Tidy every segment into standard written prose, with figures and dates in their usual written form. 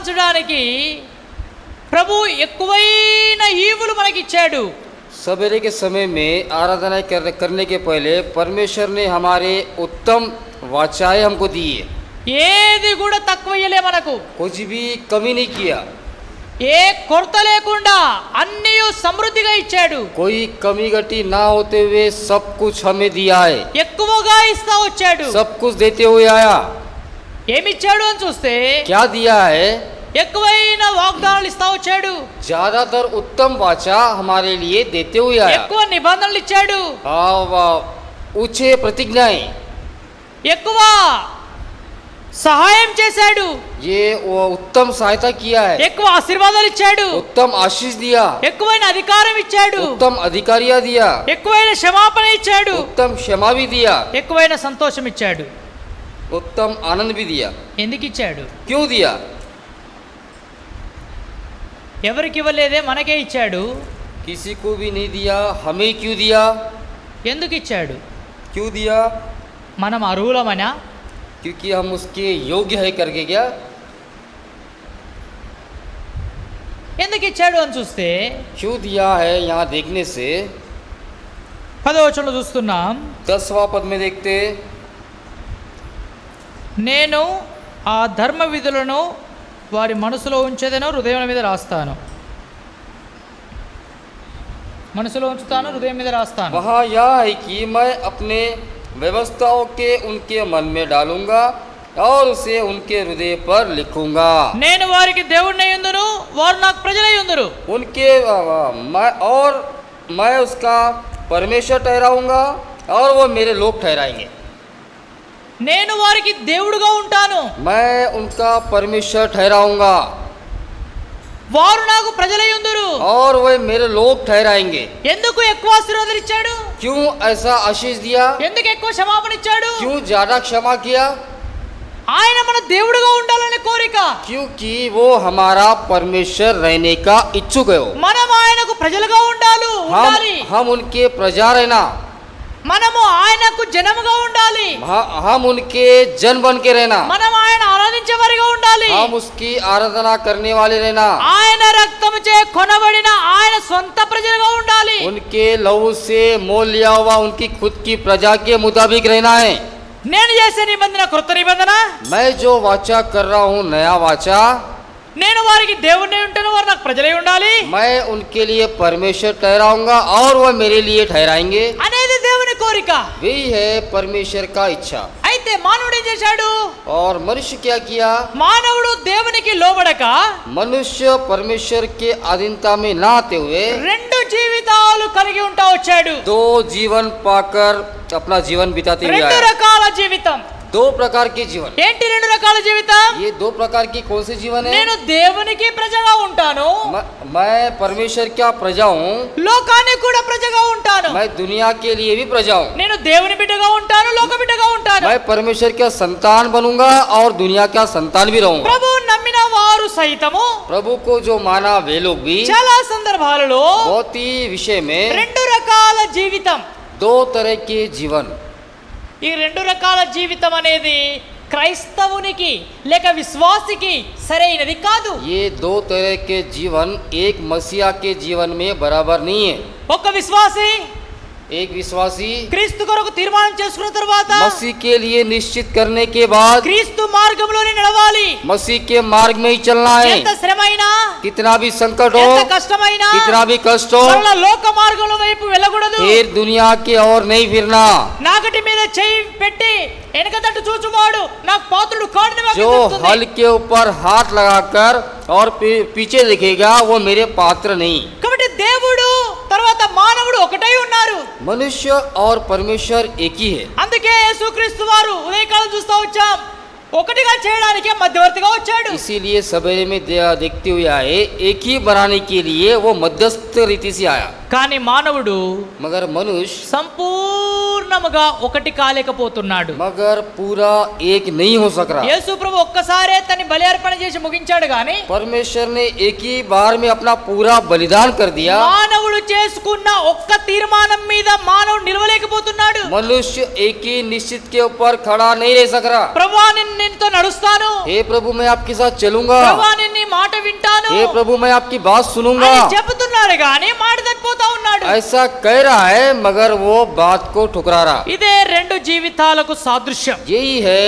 ఆరాధించడానికి ప్రభు ఎక్కువైన ఈవులు మనకిచ్చాడు. सवेरे के समय में आराधना करने के पहले परमेश्वर ने हमारे उत्तम वाचाएं हमको दी है. ఏది కూడా తక్కువయ్యలే మనకు. कुछ भी कमी नहीं किया. ఏ కొరత లేకుండా అన్నీ సమృద్ధిగా ఇచ్చాడు. कोई कमी घटी ना होते हुए सब कुछ हमें दिया है. ఎక్కువగా ఇస్తా వచ్చాడు. सब कुछ देते हुए आया. ఏమిచ్చాడు అని చూస్తే क्या दिया है? ఎక్కువైన వాగ్దానాలు ఇస్తా వచ్చాడు. ज्यादातर उत्तम वाचा हमारे लिए देते हुए आया. ఎక్కువ నిబంధనలు ఇచ్చాడు. ऊंचे प्रतिज्ञाएं. ఎక్కువ సహాయం చేశాడు. ये वो उत्तम सहायता किया है. ఎక్కువ ఆశీర్వాదాలు ఇచ్చాడు. उत्तम आशीष दिया. ఎక్కువైన అధికారం ఇచ్చాడు. उत्तम अधिकारिया दिया. ఎక్కువైన క్షమాపణ ఇచ్చాడు. उत्तम क्षमा भी दिया. ఎక్కువైన సంతోషం ఇచ్చాడు. उत्तम आनंद भी दिया. ఎందుకు ఇచ్చాడు? क्यों दिया? ఎవరికి ఇవ్వలేదే మనకే ఇచ్చాడు. किसी को भी नहीं दिया. हमें क्यों दिया? ఎందుకు ఇచ్చాడు? क्यों दिया? మనం అర్హులమనా? क्योंकि हम उसके योग्य है करके क्या? ఎందుకు ఇచ్చాడు అని చూస్తే क्यों दिया है यहाँ देखने से 10వ వచనంలో చూస్తున్నాం. 10वां पद में देखते, నేను ఆ ధర్మ విధులను వారి మనసులో ఉంచేదను, హృదయం మీద రాస్తాను. మనసులో ఉంచుతాను, హృదయం మీద రాస్తాను. वहाँ यह है कि मैं अपने व्यवस्थाओं के उनके मन में डालूंगा और उसे उनके हृदय पर लिखूंगा. నేను వారికి దేవుడినై ఉందును, వారు నాకు ప్రజలై ఉందురు. उनके मैं उसका परमेश्वर ठहराऊंगा और वो मेरे लोग ठहराएंगे. నేను వారికి దేవుడుగా ఉంటాను, मैं उनका परमेश्वर ठहराऊंगा వారు నాకు ప్రజలై ఉందురు. और वो मेरे लोग ठहराएंगे. ఎందుకు ఎక్కువ ఆశీర్వాదాలు ఇచ్చాడు? क्यों ऐसा आशीष दिया? ఎందుకు ఎక్కువ క్షమాపణ ఇచ్చాడు? क्यों ज्यादा क्षमा किया? ఆయన మన దేవుడుగా ఉండాలనే కోరిక. क्योंकि वो हमारा परमेश्वर रहने का इच्छुक है. మనం ఆయనకు ప్రజలుగా ఉండాలి. हम उनके प्रजा रहना. మనము ఆయనకు జనముగా ఉండాలి. हम उनके जन बन के रहना. మనం ఆయన ఆరాధించే వారిగా ఉండాలి. हम उसकी आराधना करने वाले रहना. ఆయన రక్తముచే కొనబడిన ఆయన సొంత ప్రజలుగా ఉండాలి. उनके लहू से मोल लिया हुआ उनकी खुद की प्रजा के मुताबिक रहना है. నేను చేసే నిబంధన క్రొత్త నిబంధన. मैं जो वाचा कर रहा हूँ नया वाचा. నేను వారికి దేవుడినై ఉంటాను, వారు నాకు ప్రజలై ఉండాలి. मैं उनके लिए परमेश्वर ठहराऊंगा और वह मेरे लिए ठहराएंगे. అనేది దేవుని కోరిక. वही है परमेश्वर का इच्छा. అయితే మానవుడు ఏం చేశాడు? और मनुष्य क्या किया? మానవుడు దేవునికి లోబడక मनुष्य परमेश्वर के अधीनता में न आते हुए రెండు జీవితాలు కలిగి ఉంటా వచ్చాడు. दो जीवन पाकर अपना जीवन बिताते हुए రెండు आया. రకాల జీవితం. दो प्रकार के जीवन. ఏంటి రెండు రకాల జీవితం? ये दो प्रकार की कौन सी जीवन है? నేను దేవునికి ప్రజగా ఉంటాను, मैं परमेश्वर का प्रजा हूँ. లోకానికి కూడా ప్రజగా ఉంటాను. मैं दुनिया के लिए भी प्रजा हूँ. నేను దేవుని బిడ్డగా ఉంటాను, లోక బిడ్డగా ఉంటాను. मैं परमेश्वर का संतान बनूंगा और दुनिया का संतान भी रहूंगा. ప్రభు నమ్మిన వారు సైతము प्रभु को जो माना वे लोग भी చాలా సందర్భాలలో बहुत ही विषय में రెండు రకాల జీవితం. दो तरह के जीवन. ఈ రెండు రకాల జీవితం అనేది క్రైస్తవునికి లేక విశ్వాసికి సరైనది కాదు. ये दो तरह के जीवन एक मसीहा के जीवन में बराबर नहीं है. ఒక విశ్వాసి एक विश्वासी క్రీస్తు కొరకు తీర్మానం చేసుకున్న తర్వాత मसीह के लिए निश्चित करने के बाद క్రీస్తు మార్గంలోనే నడవాలి. मसीह के मार्ग में ही चलना है. ఎంత శ్రమైనా, कितना भी संकट हो, ఎంత కష్టమైనా, कितना भी कष्ट हो, మరలా లోక మార్గంలో వైపు వెళ్ళకూడదు. फिर दुनिया की ओर नहीं फिरना. నాగటి మీద చెయ్యి పెట్టి వెనక తట్టు చూచువాడు నాకు పాత్రుడు కాడని जो हल के ऊपर हाथ लगाकर और पीछे देखेगा वो मेरे पात्र नहीं. కాబట్టి దేవుడు తర్వాత మానవుడు ఒకటై ఉన్నారు. मनुष्य और परमेश्वर एक ही है. అందుకే యేసుక్రీస్తు వారు ఉదయకాలం చూస్తూ వచ్చాం, ఒకటిగా చేయడానికి మధ్యవర్తిగా వచ్చాడు. इसीलिए सवेरे में देखते हुए आए, एक ही बनाने के लिए वो मध्यस्थ रीति से आया. కానీ మానవుడు मगर मनुष्य సంపూర్ణముగా ఒకటి కాలేకపోతున్నాడు. मगर पूरा एक नहीं हो सक रहा. యేసు ప్రభు ఒక్కసారే తన బలి అర్పణ చేసి ముగించాడు గాని परमेश्वर ने एक ही बार में अपना पूरा बलिदान कर दिया. మానవుడు చేసుకున్న ఒక్క తీర్మానం మీద మానవుడు నిలవలేకపోతున్నాడు. मनुष्य एक ही निश्चित के ऊपर खड़ा नहीं रह सक रहा. ప్రభువా నేను నీతో నడుస్తాను, हे प्रभु मैं आपके साथ चलूंगा, ప్రభువా నేను నీ మాట వింటాను हे प्रभु मैं आपकी बात सुनूंगा, అని చెబుతున్నాడు గాని మాట తప్పిపోతా ఉన్నాడు. ऐसा कह रहा है मगर वो बात को ठुकरा रहा। ఇదే రెండు జీవితాలకు సాదృశ్యం. यही है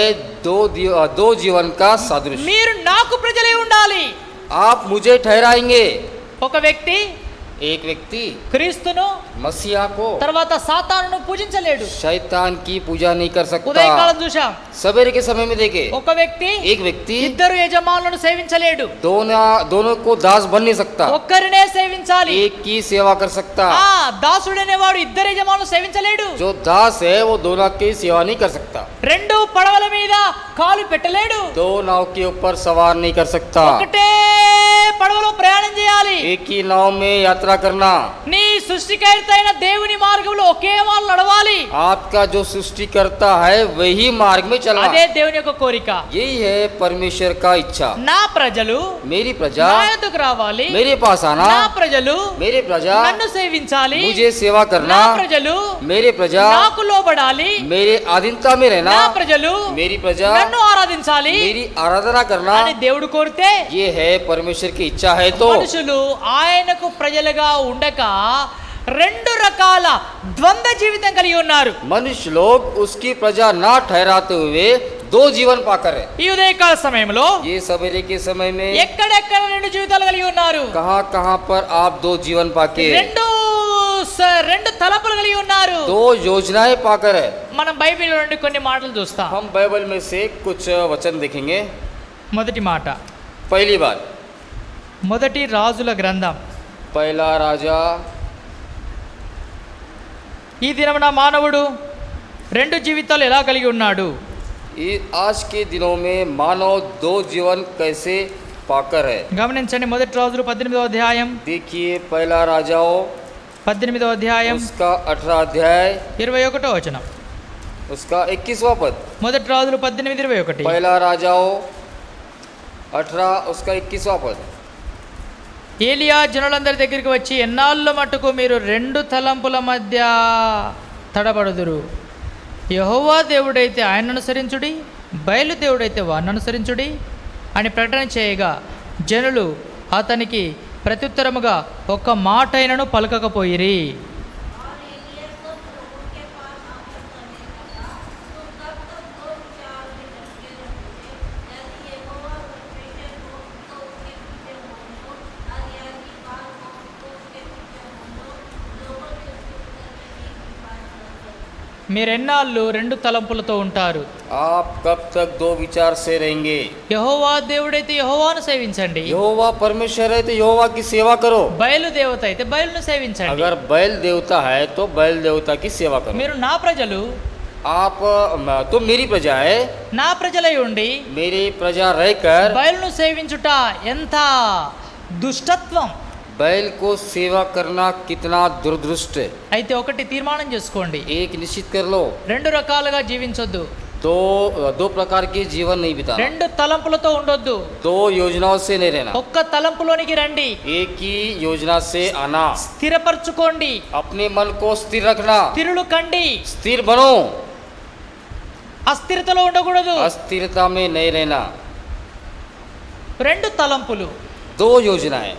दो जीवन का सादृश्य। మీరు నాకు ప్రజలై ఉండాలి. आप मुझे ठहराएंगे, ఒక వ్యక్తి एक व्यक्ति క్రీస్తును मसीहा को, తర్వాత సాతానును పూజించలేడు. शैतान की पूजा नहीं कर सकता। ఉదయకాలం చూశాం, सवेरे के समय में देखे ఒక వ్యక్తి एक व्यक्ति ఇద్దరు యజమానులను సేవించలేడు. दोनों को दास बन नहीं सकता, ఒక్కరినే సేవించాలి. एक की सेवा कर सकता। దాసుడనేవాడు ఇద్దరు యజమానులను సేవించలేడు. जो दास है वो दोनों की सेवा नहीं कर सकता, రెండు పడవల మీద కాలు పెట్టలేడు. दो नाव के ऊपर सवार नहीं कर सकता, ఒకటే పడవలో ప్రయాణం చేయాలి. एक ही नाव में यात्रा करना। నీ సృష్టికర్త అయిన దేవుని మార్గంలో ఒకే వాళ్ళు నడవాలి. आपका जो सृष्टि करता है वही मार्ग में चलना, అదే దేవుని యొక్క కోరిక. यही है परमेश्वर का इच्छा। నా ప్రజలు मेरी प्रजा నా యొద్దకు రావాలి. मेरे पास आना, నా ప్రజలు मेरे प्रजा నన్ను సేవించాలి. मुझे सेवा करना, నా ప్రజలు मेरे प्रजा నాకు లోబడాలి. मेरे अधीनता में रहना, నా ప్రజలు मेरी प्रजा నన్ను ఆరాధించాలి मेरी आराधना करना, అని దేవుడు కోరితే ये है परमेश्वर की इच्छा है। तो మనుషులు ఆయనకు ప్రజలుగా ఉండక రెండు రకాల ద్వంద్వ జీవితం కలిగి ఉన్నారు. मनुष्य लोग उसकी प्रजा ना ठहराते हुए दो जीवन पाकर है। ఈ ఉదయకాల సమయంలో ये सवेरे के समय में ఎక్కడెక్కడ రెండు జీవితాలు కలిగి ఉన్నారు. कहाँ कहाँ पर आप दो जीवन पाके, రెండు తలపులు కలిగి ఉన్నారు. दो योजनाएं पाकर है। మనం బైబిల్ నుండి కొన్ని మాటలు చూస్తాం. हम बाइबल में से कुछ वचन देखेंगे। మొదటి మాట पहली बात మొదటి రాజుల గ్రంథం. पहला राजा। ఈ దినమున మానవుడు రెండు జీవితాలు ఎలా కలిగి ఉన్నాడు? आज के दिनों में मानव दो जीवन कैसे पाकर है। గమనించండి, మొదటి రాజులు 18వ అధ్యాయం. देखिए पहला राजाओं 18వ అధ్యాయం उसका 18 अध्याय 21వ వచనం. उसका 21वां पद। మొదటి రాజులు 18:21. पहला राजाओं 18 उसका 21वां पद। ఏలియా జనులందరి దగ్గరికి వచ్చి, ఎన్నాళ్ళ మట్టుకు మీరు రెండు తలంపుల మధ్య తడబడుదురు? యెహోవా దేవుడైతే ఆయన అనుసరించుడి, బయలు దేవుడైతే వారిని అనుసరించుడి అని ప్రకటన చేయగా జనులు అతనికి ప్రత్యుత్తరముగా ఒక్క మాటైనను పలకకపోయిరి. మీరెన్నాళ్ళు రెండు తలంపులతో ఉంటారు? आप कब तक दो विचार से रहेंगे? యెహోవా దేవుడైతే యెహోవాను సేవించండి, यहोवा परमेश्वर है तो यहोवा की सेवा करो। బయలు దేవత అయితే బయలును సేవించండి. अगर बैल देवता है तो बैल देवता की सेवा करो। మీరు నా ప్రజలు, आप तो मेरी प्रजा है, నా ప్రజలై ఉండి मेरी प्रजा रहकर బయలును సేవించుట ఎంత దుష్టత్వం! बैल को सेवा करना कितना दुर्दृष्ट है। అయితే ఒకటి తీర్మానం చేసుకోండి, एक निश्चित कर लो, రెండు రకాలుగా జీవించొద్దు. दो प्रकार के जीवन नहीं बिताना, రెండు తలంపులతో ఉండొద్దు. दो योजनाओं से नहीं रहना। ఒక్క తలంపులోనికి రండి, एक ही योजना से आना, స్థిరపరచుకోండి, अपने मन को स्थिर रखना, స్థిరులు కండి. स्थिर बनो, అస్థిరతలో ఉండకూడదు. अस्थिरता में नहीं रहना। రెండు తలంపులు. दो योजनाएं।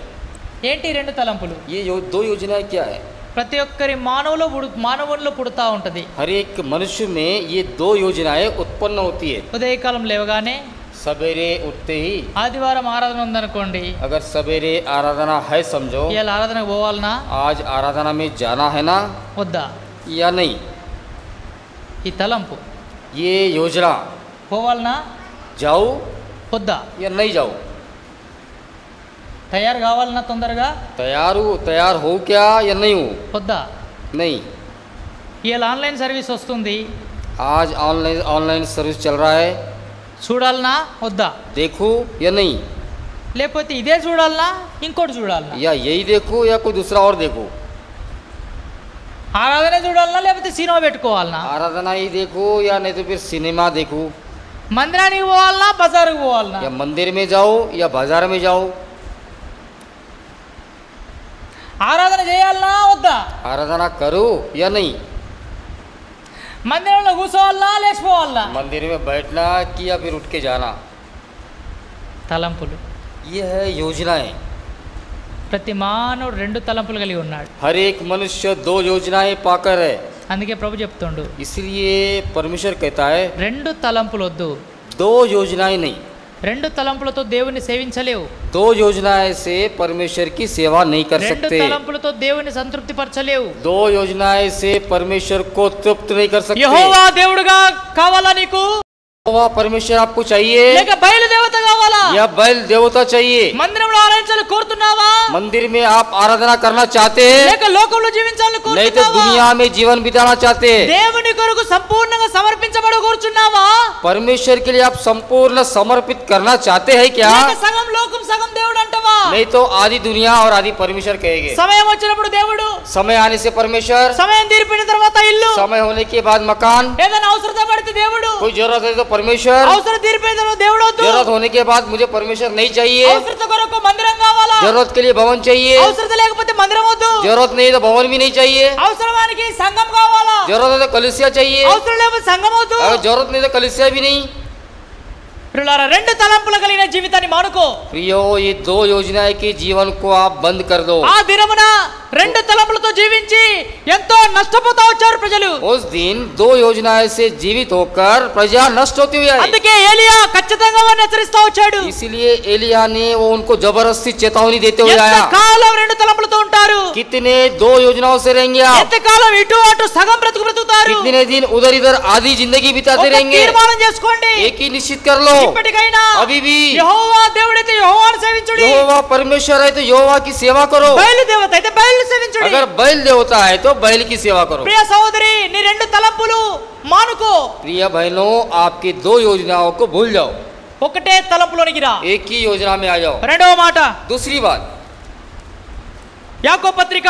ఏంటి రెండు తలంపులు? ये दो योजनाएं क्या है? ప్రతి ఒక్కరి మానవుల్లో పుడతా ఉంటది. हर एक मनुष्य में ये दो योजनाएं उत्पन्न होती है। ఉదయకాలం లేవగానే सवेरे उठते ही, ఆదివారం ఆరాధన ఉందనుకోండి, अगर सवेरे आराधना है समझो, ఇవాళ ఆరాధనకు పోవాలనా आज आराधना में जाना है ना వద్దా? या नहीं, ఈ తలంపు ये योजना పోవాలనా जाओ వద్దా? या नहीं जाओ, తయారు కావాలన్నా తొందరగా तैयार हो क्या या नहीं हो, వద్దా? नहीं। ఇవాళ ఆన్లైన్ సర్వీస్ వస్తుంది, आज ऑनलाइन सर्विस चल रहा है, చూడాలనా వద్దా? देखो या नहीं, లేకపోతే ఇదే చూడాలనా ఇంకోటి చూడాలనా? या यही देखो या कोई दूसरा और देखो, ఆరాధన చూడాలనా లేకపోతే సినిమా పెట్టుకోవాలనా? आराधना ही देखो या नहीं तो फिर सिनेमा देखो, మందిరానికి పోవాలనా బజారుకు పోవాలనా? या मंदिर में जाओ या बाजार में जाओ, ఆరాధన చేయాలనా వద్దా? आराधना करो या नहीं, మందిరంలో కూర్చోవాలనా లేచిపోవాలనా? मंदिर में बैठना कि या फिर उठ के जाना। తలంపులు. ये है योजनाएं। ప్రతి మానవుడు రెండు తలంపులు కలిగి ఉన్నాడు. हर एक मनुष्य दो योजनाएं पाकर है। అందుకే ప్రభు చెప్తుండు, इसलिए परमेश्वर कहता है రెండు తలంపులు వద్దు. दो योजनाएं नहीं। రెండు తలంపులతో దేవుని సేవించలేవు. दो योजनाएं से परमेश्वर की सेवा नहीं कर రెండు सकते। తలంపులతో దేవుని సంతృప్తి పరచలేవు. दो योजनाएं से परमेश्वर को तृप्त नहीं कर सकते। యెహోవా దేవుడుగా కావాలా నీకు, यहोवा परमेश्वर आपको चाहिए లేక బయలు దేవత కావాలా? या बैल देवता चाहिए? మందిరంలో ఆరాధించాలని కోరుతున్నావా, मंदिर में आप आराधना करना चाहते हैं, లేక లోకంలో జీవించాలని नहीं तो కోరుతున్నావా? दुनिया में जीवन बिताना चाहते हैं? దేవుని కొరకు సంపూర్ణంగా సమర్పించబడు కోరుచున్నావా, परमेश्वर के लिए आप संपूर्ण समर्पित करना चाहते हैं क्या? లేక సగం లోకం సగం దేవుడు అంటవా? नहीं तो आधी दुनिया और आधी परमेश्वर कहेंगे। సమయం వచ్చినప్పుడు దేవుడు, समय आने से परमेश्वर, సమయం తీరిపోయిన తర్వాత ఇల్లు, समय होने के बाद मकान, ఏదైనా అవసరత పడితే దేవుడు, कोई जरूरत है तो परमेश्वर, అవసరం తీరిపోయిన తర్వాత దేవుడు వద్దు. जरूरत होने के बाद मुझे परमेश्वर नहीं चाहिए। అవసరత కొరకు మందిరం కావాలా, जरूरत के लिए भवन चाहिए, అవసరత లేకపోతే మందిరం వద్దు. जरूरत नहीं तो भवन भी नहीं चाहिए। అవసరానికి సంఘం కావాలా, जरूरत है तो कलिसिया चाहिए, అవసరం లేకపోతే సంఘం వద్దు. अगर जरूरत नहीं तो कलिसिया भी नहीं। ప్రియులారా, రెండు తలంపులు కలిగిన జీవితాన్ని మానుకో. प्रियो, ये दो योजनाएं के जीवन को आप बंद कर दो। ఆ దినమున రెండు తలంపులతో జీవించి ఎంతో నష్టపోతా వచ్చారు ప్రజలు. उस दिन दो योजनाएं से जीवित होकर प्रजा नष्ट होती हुई आई। అందుకే ఏలియా ఖచ్చితంగా వారిని హెచ్చరిస్తూ వచ్చాడు. इसीलिए एलिया ने वो उनको जबरदस्ती चेतावनी देते हुए आया। ఎంతకాలం రెండు తలంపులతో ఉంటారు, कितने दो योजनाओं से रहेंगे आप? ఎంతకాలం ఇటు అటు సగం బ్రతుకుతారు. कितने दिन उधर इधर आधी जिंदगी बिताते ఒక रहेंगे? తీర్మానం చేసుకోండి, एक ही निश्चित कर लो, ఇప్పటికైనా अभी भी యెహోవా దేవుడైతే యెహోవాను సేవించుడి, यहोवा परमेश्वर है तो यहोवा की सेवा करो। బయలు దేవత అయితే బయలు సేవించుడి. अगर बैल देवता है तो बैल की सेवा करो। ప్రియ సహోదరి, నీ రెండు తలంపులు మానుకో. प्रिय बहनों, आपकी दो योजनाओं को भूल जाओ, ఒకటే తలంపులోనికి రా. एक ही योजना में आ जाओ। రెండవ మాట, दूसरी बात, యాకోబు పత్రిక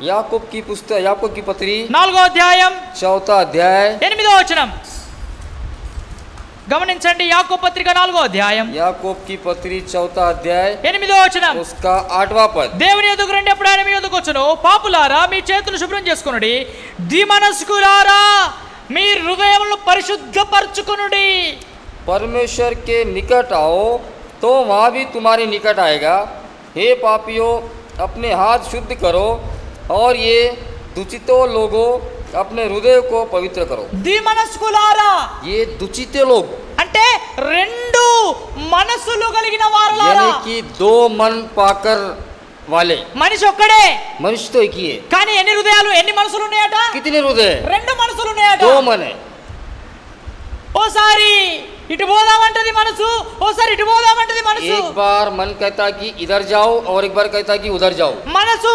याकूब की पुस्तक, याकूब की पत्री 4వ అధ్యాయం 4 अध्याय 8వ వచనం గమనించండి. యాకోబు పత్రిక 4వ అధ్యాయం याकूब की पत्री 4 अध्याय 8వ వచనం, उसका 8वां पद। దేవుని ఎదుగు రండి, అప్పుడు ఆయన మీ ఎదుగు వచ్చును. పాపులారా, మీ చేతులు శుభ్రం చేసుకొనుడి. ద్విమనస్కులారా, మీ హృదయములను పరిశుద్ధపరచుకొనుడి. परमेश्वर के निकट आओ तो वहाँ भी तुम्हारे निकट आएगा। हे पापियों, अपने हाथ शुद्ध करो और ये दुचितो लोगों, अपने हृदय को पवित्र करो। ద్విమనస్కులారా ये दुचिते लोग అంటే రెండు మనసులు కలిగిన వారులారా. यानी कि दो मन पाकर वाले। మనిషి ఒక్కడే, मनुष्य तो एक ही है, కానీ ఎన్ని హృదయాలు ఎన్ని మనసులు ఉన్నాయట? कितने हृदय है? రెండు మనసులు ఉన్నాయట. दो मन है। ఓసారి ఇటు పోదామంటది మనసు, ఓసారి ఇటు పోదామంటది మనసు. एक बार मन कहता कि इधर जाओ और एक बार कहता कि उधर जाओ। మనసు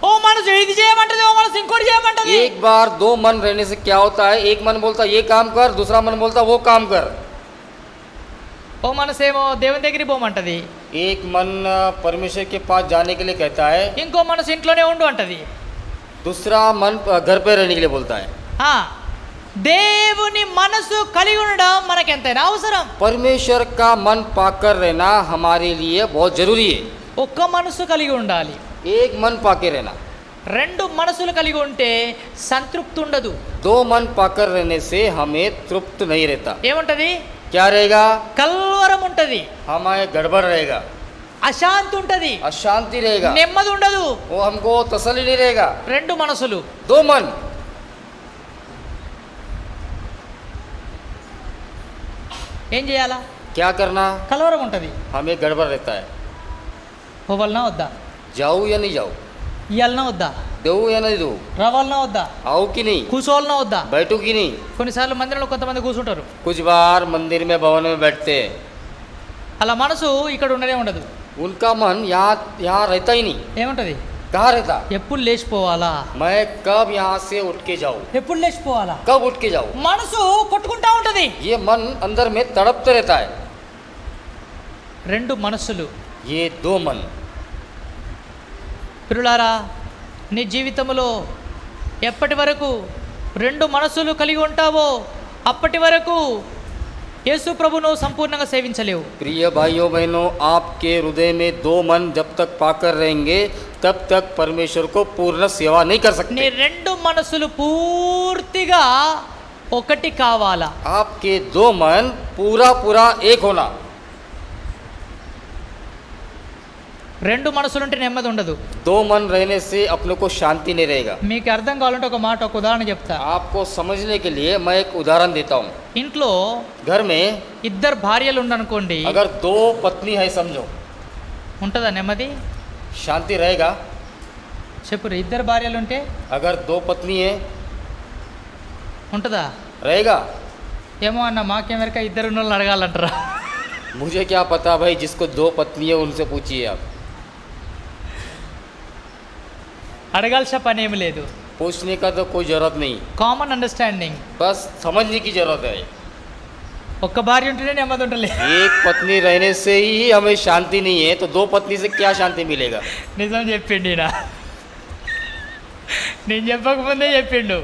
ఓ మనసు ఇది చేయమంటది, ఓ మనసు ఇంకోటి చేయమంటది. एक बार दो मन रहने से क्या होता है? एक मन बोलता ये काम कर, दूसरा मन बोलता वो काम कर। ఓ మనసు ఏమో దేవుని దగ్గరికి పోమంటది, एक मन परमेश्वर के पास जाने के लिए कहता है, ఇంకో మనసు ఇంట్లోనే ఉండు అంటది. दूसरा मन घर पे रहने के लिए बोलता है। ఆ, దేవుని మనసు కలిగి ఉండడం మనకెంతైనా అవసరం. परमेश्वर का मन पाकर रहना हमारे लिए बहुत जरूरी है। ఒక్క మనసు కలిగి ఉండాలి. एक मन पाके रहना। రెండు మనసులు కలిగి ఉంటే సంతృప్తి ఉండదు. दो मन पाकर रहने से हमें तृप्त नहीं रहता। ఏముంటది? क्या रहेगा? కల్వరం ఉంటది, हमारे गड़बड़ रहेगा, అశాంతి ఉంటది, अशांति रहेगा, నెమ్మది ఉండదు. वो हमको तसल्ली नहीं रहेगा। రెండు మనసులు. दो मन, ఏం చేయాలా? क्या करना? కలవరం ఉంటది. हमें गड़बड़ रहता है। పోవాలనా వద్దా? जाऊँ या नहीं जाऊँ, ఇయ్యాలనా వద్దా? दो या नहीं दो, రావాలనా వద్దా? आओ कि नहीं, కూర్చోవాలనా వద్దా? बैठो कि नहीं। కొన్నిసార్లు మందిరంలో కొంతమంది కూర్చుంటారు. कुछ बार मंदिर में भवन में बैठते हैं, అలా మనసు ఇక్కడ ఉండనే ఉండదు. उनका मन यहाँ यहाँ रहता ही नहीं। ఏముంటది? कहाँ रहता? ఎప్పుడు లేచిపోవాలా, मैं कब यहाँ से उठ के जाऊँ, ఎప్పుడు లేచిపోవాలా. कब उठ के जाऊँ। మనసు కొట్టుకుంటా ఉంటది. ये मन अंदर में तड़पते रहता है। రెండు మనసులు. ये दो मन। పిరులారా, నీ జీవితంలో ఎప్పటి వరకు రెండు మనసులు కలిగి ఉంటావో అప్పటి వరకు యేసు ప్రభును సంపూర్ణంగా సేవించలేవు. प्रिय भाइयों बहनों, आपके हृदय में दो मन जब तक पाकर रहेंगे तब तक परमेश्वर को पूर्ण सेवा नहीं कर నీ सकते। రెండు మనసులు పూర్తిగా ఒకటి కావాలా. आपके दो मन पूरा पूरा एक होना। రెండు మనసులుంటే నెమ్మది ఉండదు. दो मन रहने से अपने को शांति नहीं रहेगा. మీకు అర్థం కావాలంటే ఒక మాట, ఒక ఉదాహరణ చెప్తా. आपको समझने के लिए मैं एक उदाहरण देता हूँ. ఇంట్లో घर में ఇద్దరు భార్యలు ఉండనుకోండి, अगर दो पत्नी है समझो, ఉంటుందా నెమ్మది? शांति रहेगा? చెప్పురు. ఇద్దరు భార్యలు ఉంటే अगर दो पत्नी है ఉంటుందా? रहेगा? ఏమో అన్న, మాకేమెరక ఇద్దరు ఉన్న వాళ్ళని అడగాలంటారా? मुझे क्या पता भाई, जिसको दो पत्नी है उनसे पूछिए आप. అడగాల్సిన పని ఏమి లేదు. पूछने का तो कोई ज़रूरत नहीं, కామన్ అండర్స్టాండింగ్. बस समझने की ज़रूरत है. ఒక్క భార్య ఉంటేనే నెమ్మది ఉంటలే. एक पत्नी रहने से ही हमें शांति नहीं है, तो दो पत्नी से क्या शांति मिलेगा? నిజం చెప్పిండు ఈయన. నేను చెప్పకముందే చెప్పిండు.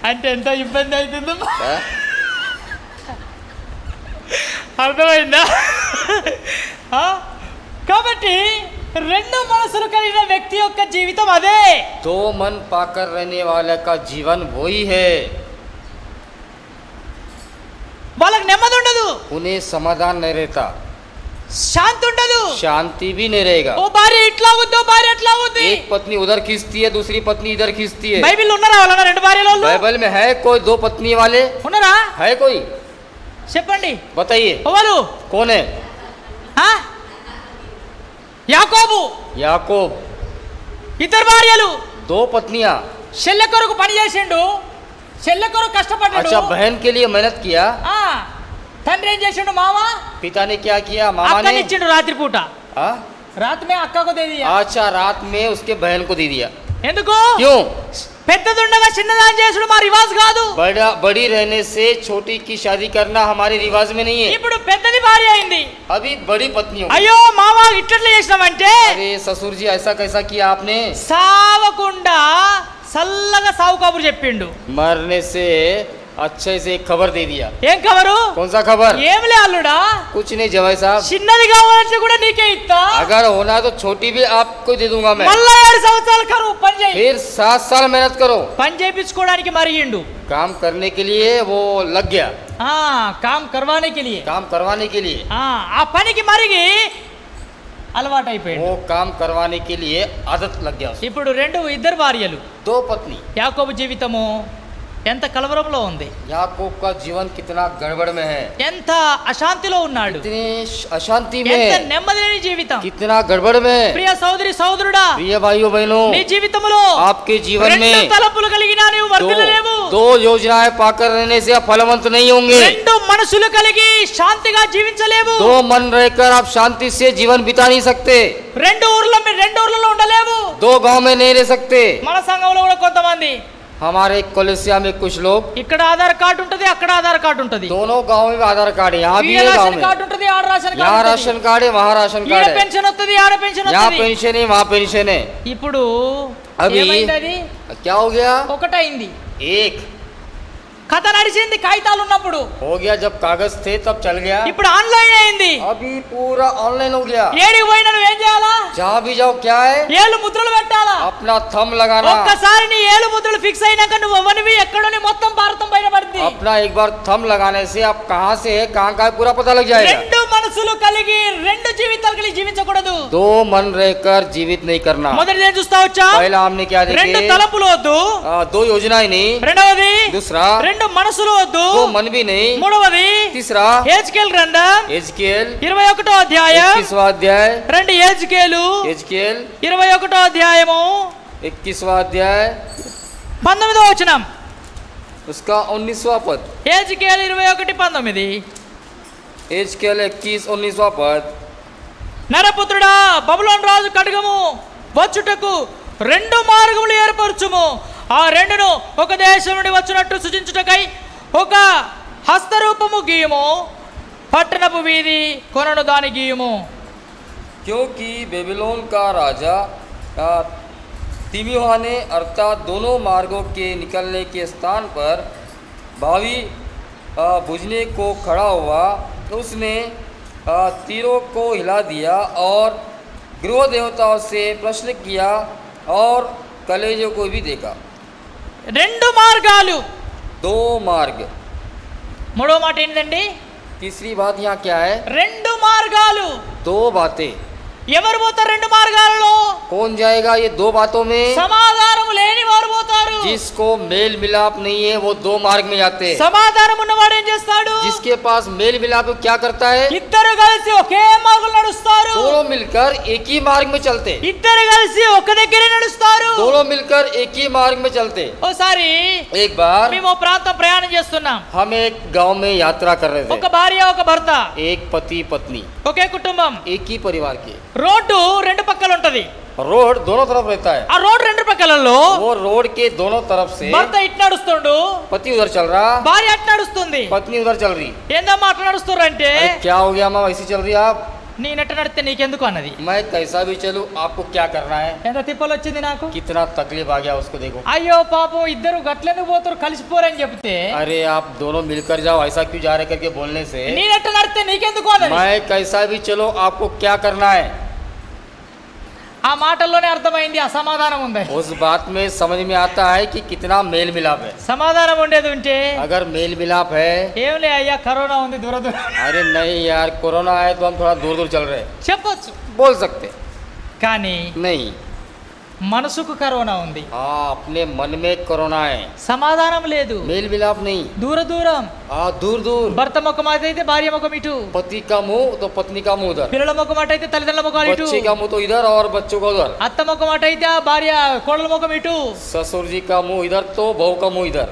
అంటే ఎంత ఇబ్బంది అవుతుందో हाँ? అర్థమైందా? ఆ? కాబట్టి రెండు మనసులు కలిగిన వ్యక్తి యొక్క జీవితం అదే. दो मन पाकर रहने वाले का जीवन वही है. వాళ్ళకి నెమ్మది ఉండదు, उन्हें समाधान नहीं रहता, శాంతి ఉండదు, शांति भी नहीं रहेगा. ఓ భార్య ఇట్లా అవుద్ది, ఓ భార్య ఎట్లా అవుద్ది. एक पत्नी उधर खींचती है, दूसरी पत्नी इधर खींचती है. బైబిల్ ఉన్నారా వాళ్ళ రెండు భార్యల వాళ్ళు? बाइबल में है कोई दो पत्नी वाले? ఉన్నారా? है कोई? చెప్పండి. बताइए వాళ్ళు कौन है? ఆ? యాకోబు याकूब. ఇద్దరు భార్యలు. दो पत्नियां. చెల్లె కొరకు పని చేసిండు, చెల్లె కొరకు కష్టపడ్డాడు. अच्छा, बहन के लिए मेहनत किया. ఆ, తండ్రి ఏం చేసిండు? మామ पिता ने क्या किया? मामा ने. అక్కనిచ్చిండు రాత్రిపూట. हाँ? రాత్రి మే అక్కకు దేది. अच्छा, रात में उसके बहन को दे दिया. ఎందుకు? क्यों? పెద్దదుండగా చిన్నదాన్ని చేసుడు మా రివాజ్ కాదు. बड़ी रहने से छोटी की शादी करना हमारे रिवाज में नहीं है. ఇప్పుడు పెద్దది భార్య అయింది. अभी बड़ी पत्नी हो. అయ్యో మామ ఇట్లా చేసినామంటే, अरे ससुर जी ऐसा कैसा किया आपने? సావకుండా చల్లగా సావు కబురు చెప్పిండు. मरने से अच्छे से एक खबर दे दिया. ఏం కబరు? कौन सा खबर? ఏమిలే అల్లుడా, कुछ नहीं जवाई साहब, చిన్నది కావాలంటే కూడా నీకే ఇస్తా. अगर होना तो छोटी भी आपको दे दूंगा मैं. మళ్ళా 7 సంవత్సరాల కరువు పని చేయి. फिर 7 साल मेहनत करो. పని చేయించుకోవడానికి మరిగిండు. काम करने के लिए वो लग गया. ఆ కామ్ కర్వానే కే లియే. काम करवाने के लिए. ఆ పనికి మరిగి అలవాటు అయిపోయాడు. वो काम करवाने के लिए आदत लग गया उसको. ఇప్పుడు ఇద్దరు భార్యలు. दो पत्नी. యాకోబు జీవితము ఎంత కలవరంలో ఉంది, याकूब का जीवन कितना गड़बड़ में है, ఎంత అశాంతిలో ఉన్నాడు, कितने अशांति ఎంత में, నెమ్మది లేని జీవితం. कितना गड़बड़ में. ప్రియ సోదరి సోదరుడా, प्रिय भाइयों बहनों, నీ జీవితంలో आपके जीवन రెండు में తలపులు కలిగిన నీవు వర్ధిల్లలేవు. दो योजनाएं पाकर रहने से आप फलवंत नहीं होंगे. రెండు మనసులు కలిగి శాంతిగా జీవించలేవు. दो मन रहकर आप शांति से जीवन बिता नहीं सकते. రెండు ఊర్లలో ఉండలేవు. दो गांव में नहीं रह सकते. మన సంఘంలో కూడా కొంతమంది हमारे कॉलेजिया में कुछ लोग, ఇక్కడ ఆధార్ కార్డు ఉంటది, అక్కడ ఆధార్ కార్డు ఉంటది, दोनों गांव में आधार कार्ड है. यहाँ भी है, गांव రేషన్ में కార్డు ఉంటది, ఆడ రేషన్ यहाँ కార్డు राशन ఉంటది, कार्ड है, वहाँ राशन ఈడ कार्ड है. పెన్షన్ వస్తది, ఆడ పెన్షన్ यहाँ వస్తది. पेंशन है, वहाँ पेंशन है. ఇప్పుడు అవి ఏమైంది? అది क्या हो गया? ఒకటైంది. एक కథ నడిచింది కాగితాలు ఉన్నప్పుడు, हो गया, जब कागज थे तब चल गया. ఇప్పుడు ఆన్లైన్ అయింది. अभी पूरा ऑनलाइन हो गया. ఏడికి పోయినా నువ్వు ఏం చేయాలా? जहाँ भी जाओ क्या है? ఏళ్ళు ముద్రలు పెట్టాలా? अपना थंब लगाना. ఒక్కసారి నీ ఏళ్ళు ముద్రలు ఫిక్స్ అయినాక నువ్వు ఎవరివి ఎక్కడని మొత్తం భారతం బయటపడింది. अपना एक बार थंब लगाने से आप कहाँ से है कहाँ का है पूरा पता लग जाएगा. రెండు మనసులు కలిగి రెండు జీవితాలు కలిగి జీవించకూడదు. दो मन रहकर जीवित नहीं करना. మొదటిది ఏం చూస్తా వచ్చా? पहला हमने क्या రెండు देखे? తలపులు వద్దు. दो योजनाएं नहीं. రెండవది दूसरा రెండు మనసులు వద్దు. दो मन भी नहीं. మూడవది तीसरा హెజ్కేల్ గ్రంథం एजकेल 21వ అధ్యాయం 21वां अध्याय. రెండు హెజ్కేలు एजकेल 21వ అధ్యాయము 21वां अध्याय 19వ వచనం. उसका 19वां पद. హెజ్కేలు 21:19. एजकेल 21-19वां पद. నరపుత్రుడా, బబులోను రాజు ఖడ్గము వచ్చుటకు రెండు మార్గములు ఏర్పరచుము. ఆ రెండును ఒక దేశం నుండి వచ్చినట్టు సూచించుటకై ఒక హస్తరూపము గీయము. పట్టణపు వీధి కొనను దాని గీయము. क्योंकि बेबीलोन का राजा तिम्योहा ने अर्थात दोनों मार्गों के निकलने के स्थान पर भावी बुझने को खड़ा हुआ. उसने तीरों को हिला दिया और गृह देवताओं से प्रश्न किया और कलेजों को भी देखा. రెండు మార్గాలు. दो मार्ग. మూడో మాట ఏంటండి? तीसरी बात यहाँ क्या है? రెండు మార్గాలు. మార్గాలు. दो बातें. ఎవరు పోతారు రెండు మార్గాలలో? कौन जाएगा ये दो बातों में? సమాధానము లేని వారు పోతారు. जिसको मेल मिलाप नहीं है वो दो मार्ग में जाते हैं. సమాధానం ఉన్నవాడు ఏం చేస్తాడు? जिसके पास मेल मिलाप क्या करता है? ఇద్దరు కలిసి ఒకే మార్గంలో నడుస్తారు. दोनों मिलकर एक ही मार्ग में चलते. ఇద్దరు కలిసి ఒక దగ్గరే నడుస్తారు. दोनों मिलकर एक ही मार्ग में चलते. ఓసారి एक बार మేము ఓ ప్రాంతం ప్రయాణం చేస్తున్నాం. हम एक गांव में यात्रा कर रहे ఒక थे. భార్య ఒక భర్త, एक पति पत्नी, ఒకే కుటుంబం. एक ही परिवार के. రోడ్డు రెండు పక్కల ఉంటది. रोड दोनों तरफ रहता है. ఆ రోడ్ రెండు పక్కలలో वो रोड के दोनों तरफ से భర్త ఇటు నడుస్తుండు, पति उधर चल रहा, భార్య అటు నడుస్తుంది. पत्नी उधर चल रही. ఏందమ్మా అట్లా నడుస్తారంటే, अरे क्या हो गया माँ, ऐसी चल रही है आप? నేనెట్ట నడితే నీకెందుకు అన్నది. मैं कैसा भी चलूं, आपको क्या करना है? ఎంత తిప్పలు వచ్చింది నాకు. कितना तकलीफ आ गया उसको देखो. అయ్యో పాపం ఇద్దరు గట్లెందుకు పోతారు కలిసిపోరని చెప్తే, अरे आप दोनों मिलकर जाओ, ऐसा क्यों जा रहे करके बोलने से నేనెట్ట నడితే నీకెందుకు అన్నది. मैं कैसा भी चलो, आपको क्या करना है? ఆ మాటల్లోనే అర్థమైంది అసమాధానం ఉంది. उस बात में समझ में आता है कि कितना मेल मिलाप है. సమాధానం ఉండేది ఉంటే, अगर मेल मिलाप है, ఏంలే అయ్యా కరోనా ఉంది దూర దూరం अरे नहीं यार कोरोना है तो हम थोड़ा दूर दूर चल रहे हैं, చెప్పొచ్చు. बोल सकते. కానీ नहीं, మనసుకు కరోనా ఉంది, हाँ अपने मन में कोरोना है, సమాధానం లేదు. मेल मिलाप नहीं. దూర దూరం. हाँ दूर दूर. భర్త ముఖం అయితే భార్య ముఖం ఇటు, पति का मुंह तो पत्नी का मुंह उधर, పిల్లల ముఖం అటు అయితే తల్లిదండ్రుల ముఖం ఇటు, बच्चे का मुंह तो इधर और बच्चों का उधर, అత్త ముఖం అటు అయితే ఆ భార్య కోడల ముఖం ఇటు. ससुर जी का मुंह इधर तो बहू का मुंह इधर.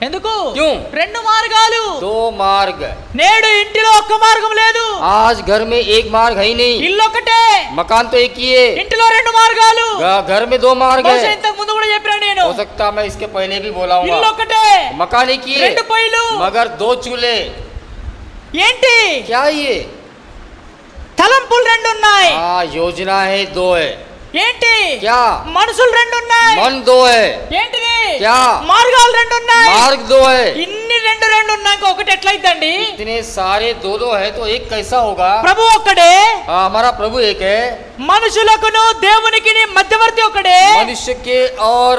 ఎందుకు? क्यों? రెండు మార్గాలు. दो मार्ग. నేడు ఇంటిలో ఒక్క మార్గం లేదు. आज घर में एक मार्ग है ही नहीं. ఇల్లు ఒకటే, मकान तो एक ही है, ఇంటిలో రెండు మార్గాలు. घर में दो मार्ग బహుశా है. ఇంతకు ముందు కూడా చెప్పినా నేను. हो सकता मैं इसके पहले भी बोला ఇల్లు हूँ. ఒకటే, मकान एक ही है రెండు పొయ్యిలు. मगर दो चूल्हे. ఏంటి? क्या ये? తలంపులు రెండు ఉన్నాయి. हाँ योजना है दो है. ఏంటి? क्या? మనసులు రెండు ఉన్నాయి. मन दो है. ఏంటిది? क्या? మార్గాలు రెండు ఉన్నాయి. मार्ग दो है. ఇన్ని రెండు రెండు ఉన్నాక ఒకటి ఎట్లయిద్దండి? इतने सारे दो दो है तो एक कैसा होगा? ప్రభు ఒక్కడే, हाँ हमारा प्रभु एक है. మనుషులకును దేవునికి మధ్యవర్తి ఒకడే. मनुष्य के और